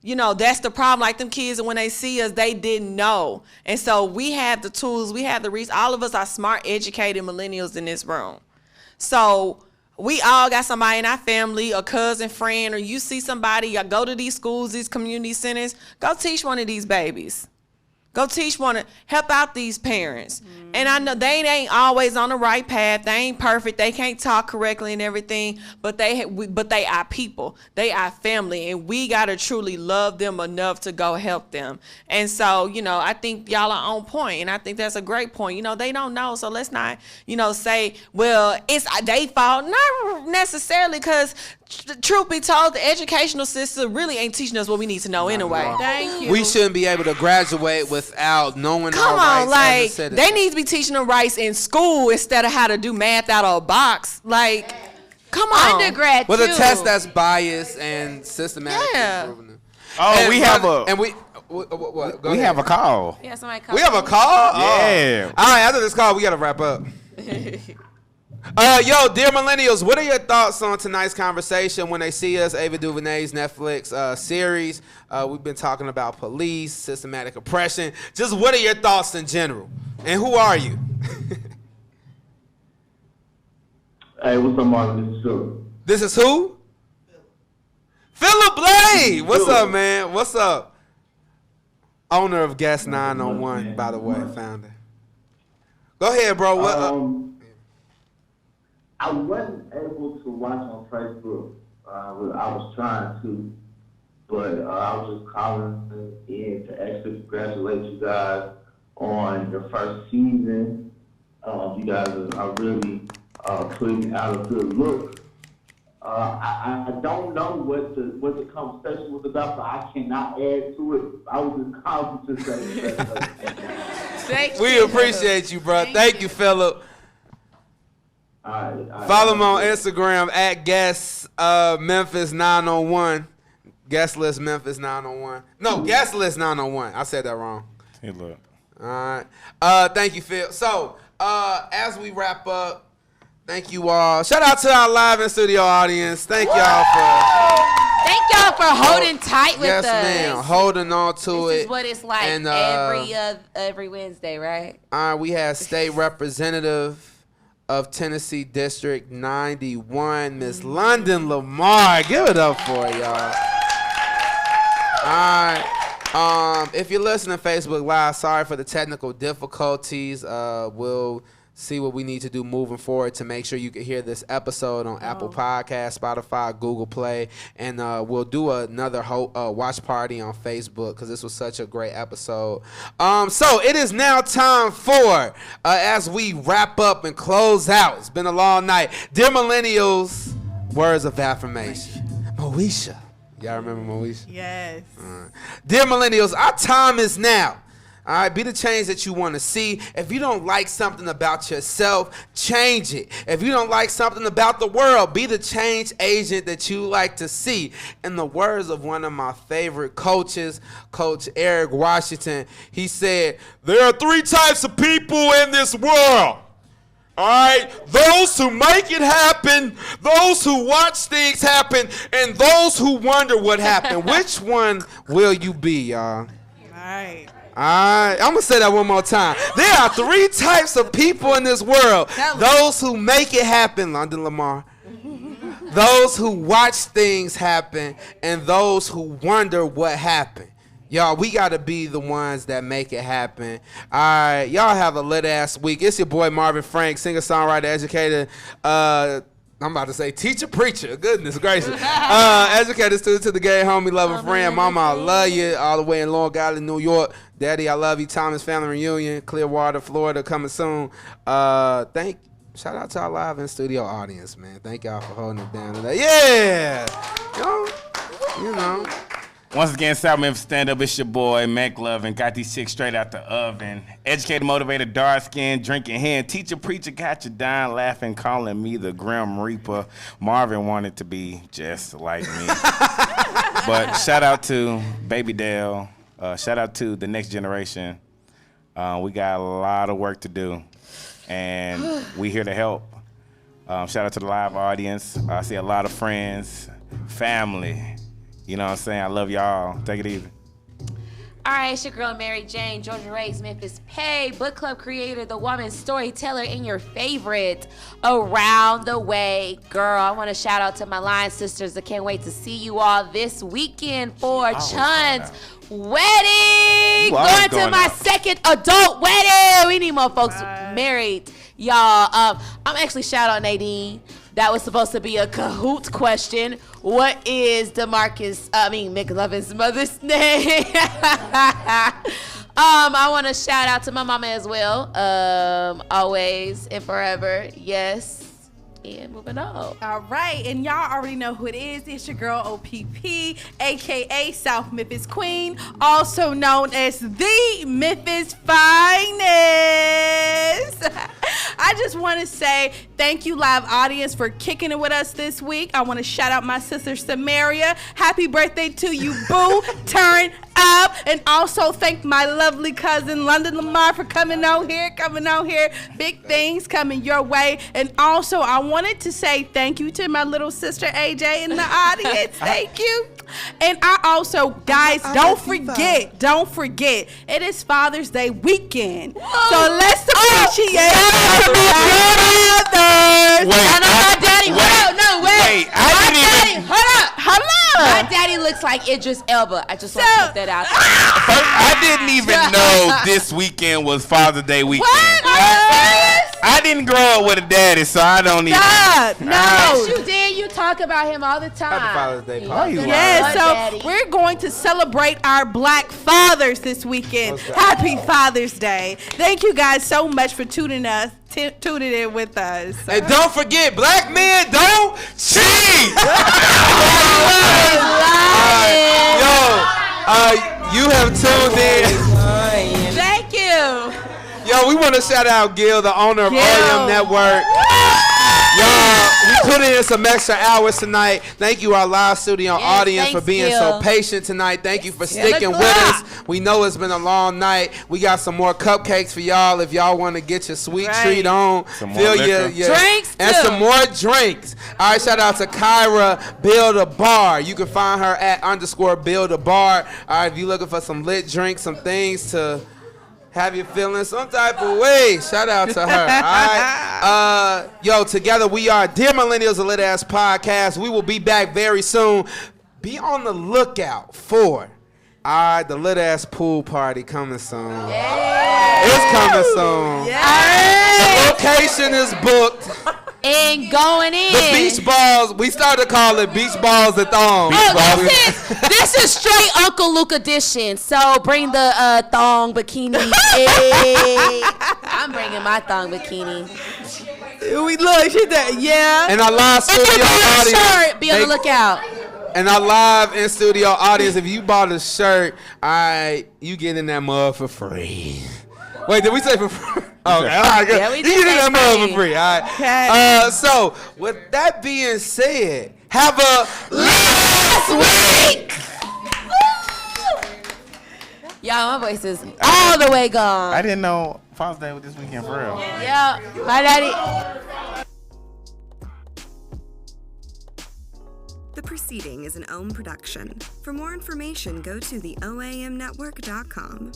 F: That's the problem. Like them kids, when they see us, they didn't know. And so we have the tools, we have the resources. All of us are smart, educated millennials in this room. So we all got somebody in our family, a cousin, friend, or you see somebody, y'all go to these schools, these community centers, go teach one of these babies. Go teach help out these parents. And I know they ain't always on the right path. They ain't perfect. They can't talk correctly and everything, but they are people. They are family, and we got to truly love them enough to go help them. And so, I think y'all are on point, and I think that's a great point. They don't know, so let's not, say, well, it's their fault. Not necessarily, because truth be told, the educational system really ain't teaching us what we need to know anyway.
A: Thank you.
C: We shouldn't be able to graduate without knowing
F: Come
C: our
F: on,
C: rights.
F: like they need to be teaching them rights in school instead of how to do math out of a box. Like, come on.
D: Undergrad
C: With
D: too.
C: a test that's biased and systematic.
F: Yeah.
E: Oh,
C: And
E: we have
C: what? Go
E: we
C: ahead.
E: have a call.
D: Yeah, somebody call
C: We have a call?
E: Yeah.
C: Oh. All right, after this call, we got to wrap up. Dear millennials, what are your thoughts on tonight's conversation when they see us? Ava DuVernay's Netflix series. We've been talking about police, systematic oppression. Just what are your thoughts in general? And who are you?
I: Hey, what's up, Martin? This is Philip.
C: This is who? Philip Blade. What's up, man? What's up? Owner of Guest 901, by the way, founder. Go ahead, bro. What?
I: I wasn't able to watch on Facebook. I was trying to, but I was just calling in to actually congratulate you guys on your first season. You guys are really putting out a good look. I don't know what the conversation was about, so I cannot add to it. I was just calling to say.
C: We appreciate you, bro. Thank you, Philip. Follow him on Instagram at Guest Memphis 901. Guest List Memphis 901. No, Guest List 901. I said that wrong.
E: Hey, look.
C: All right. Thank you, Phil. So, as we wrap up, thank you all. Shout out to our live in studio audience. Thank y'all for
D: holding tight with us.
C: Yes, ma'am. Holding on to it.
D: This is what it's like
C: and,
D: every Wednesday, right?
C: We had State Representative of Tennessee District 91, Miss London Lamar. Give it up for her, y'all. All right. If you're listening to Facebook Live, sorry for the technical difficulties. We'll see what we need to do moving forward to make sure you can hear this episode on Apple Podcasts, Spotify, Google Play, and we'll do another watch party on Facebook because this was such a great episode. So it is now time for, as we wrap up and close out, it's been a long night. Dear millennials, words of affirmation. Moesha. Y'all remember Moesha?
A: Yes.
C: Dear millennials, our time is now. All right, be the change that you want to see. If you don't like something about yourself, change it. If you don't like something about the world, be the change agent that you like to see. In the words of one of my favorite coaches, Coach Eric Washington, he said, there are 3 types of people in this world. All right, those who make it happen, those who watch things happen, and those who wonder what happened. Which one will you be, y'all?
A: All right.
C: All right, I'm going to say that one more time. There are 3 types of people in this world. Those who make it happen, London Lamar. those who watch things happen, and those who wonder what happened. Y'all, we got to be the ones that make it happen. All right, y'all have a lit-ass week. It's your boy Marvin Frank, singer-songwriter, educator, I'm about to say teacher, preacher. Goodness gracious. Educator, student to the gay, homie, loving friend. Mama, I love you. All the way in Long Island, New York. Daddy, I love you. Thomas Family Reunion, Clearwater, Florida, coming soon. Shout out to our live in studio audience, man. Thank y'all for holding it down today. Yeah. You know.
E: Once again, South Memphis Stand Up. It's your boy, Mac Love, and got these chicks straight out the oven. Educated, motivated, dark skin, drinking hand. Teacher, preacher, got you dying, laughing, calling me the Grim Reaper. Marvin wanted to be just like me. But shout out to Baby Dale. Shout out to the next generation. We got a lot of work to do, and we here to help. Shout out to the live audience. I see a lot of friends, family. You know what I'm saying? I love y'all. Take it easy.
D: All right, it's your girl, Mary Jane, Georgia Ray's Memphis Pay, book club creator, the woman storyteller, and your favorite around the way girl. I want to shout out to my Lion sisters. I can't wait to see you all this weekend for Chun's wedding. Going to my second adult wedding. We need more folks married, y'all. I'm actually shout out Nadine. That was supposed to be a Kahoot question. What is McLovin's mother's name? I want to shout out to my mama as well. Always and forever. Yes. And moving on.
A: All right, and y'all already know who it is. It's your girl OPP, aka South Memphis Queen, also known as the Memphis Finest. I just want to say thank you, live audience, for kicking it with us this week. I want to shout out my sister Samaria. Happy birthday to you, boo. Turn up. And also thank my lovely cousin London Lamar for coming out here. Big things coming your way. And also I wanted to say thank you to my little sister AJ in the audience. Thank you. And I also, guys, don't forget, it is Father's Day weekend. Whoa. So let's appreciate our fathers.
E: Wait,
A: and my daddy.
E: Wait.
A: Hold up.
D: My daddy looks like Idris Elba. I just want to put that out.
E: I didn't even know this weekend was Father's Day weekend.
A: What?
E: I didn't grow up with a daddy, so I don't even.
A: No.
D: Yes, you did. You talk about him all the time.
C: Happy Father's Day.
A: Yeah, so we're going to celebrate our black fathers this weekend. Happy Father's Day. Thank you guys so much for tuning in with us.
C: And don't forget, black men don't cheat. You have tuned in.
D: Thank you.
C: Yo, we want to shout out Gil, the owner of OEM Network. Y'all, we put in some extra hours tonight. Thank you, our live studio audience, for being so patient tonight. Thank you for sticking with us. We know it's been a long night. We got some more cupcakes for y'all if y'all want to get your sweet treat on. Fill your
D: drinks
C: and some more drinks. All right, shout out to Kyra Build a Bar. You can find her at _Build a Bar. All right, if you're looking for some lit drinks, some things to have you feeling some type of way, shout out to her. All right. Together we are Dear Millennials, a lit ass podcast. We will be back very soon. Be on the lookout for the lit ass pool party coming soon. It's coming soon. The location is booked.
D: And going in.
C: The beach balls, we started to call it beach balls and thongs.
D: This is straight Uncle Luke edition. So bring the thong bikini. Hey. I'm bringing my thong bikini.
C: And our live studio audience.
D: Be on the lookout.
C: And our live in studio audience, if you bought a shirt, you get in that mug for free. Wait, did we say for free? Okay, all right, good.
D: Yeah, we
C: you
D: did
C: get in that mug for free, all right?
A: Okay.
C: So, with that being said, have a last week!
D: Y'all, my voice is all the way gone.
E: I didn't know Father's Day was this weekend for real.
D: Yeah, my daddy.
B: The proceeding is an OM production. For more information, go to theoamnetwork.com.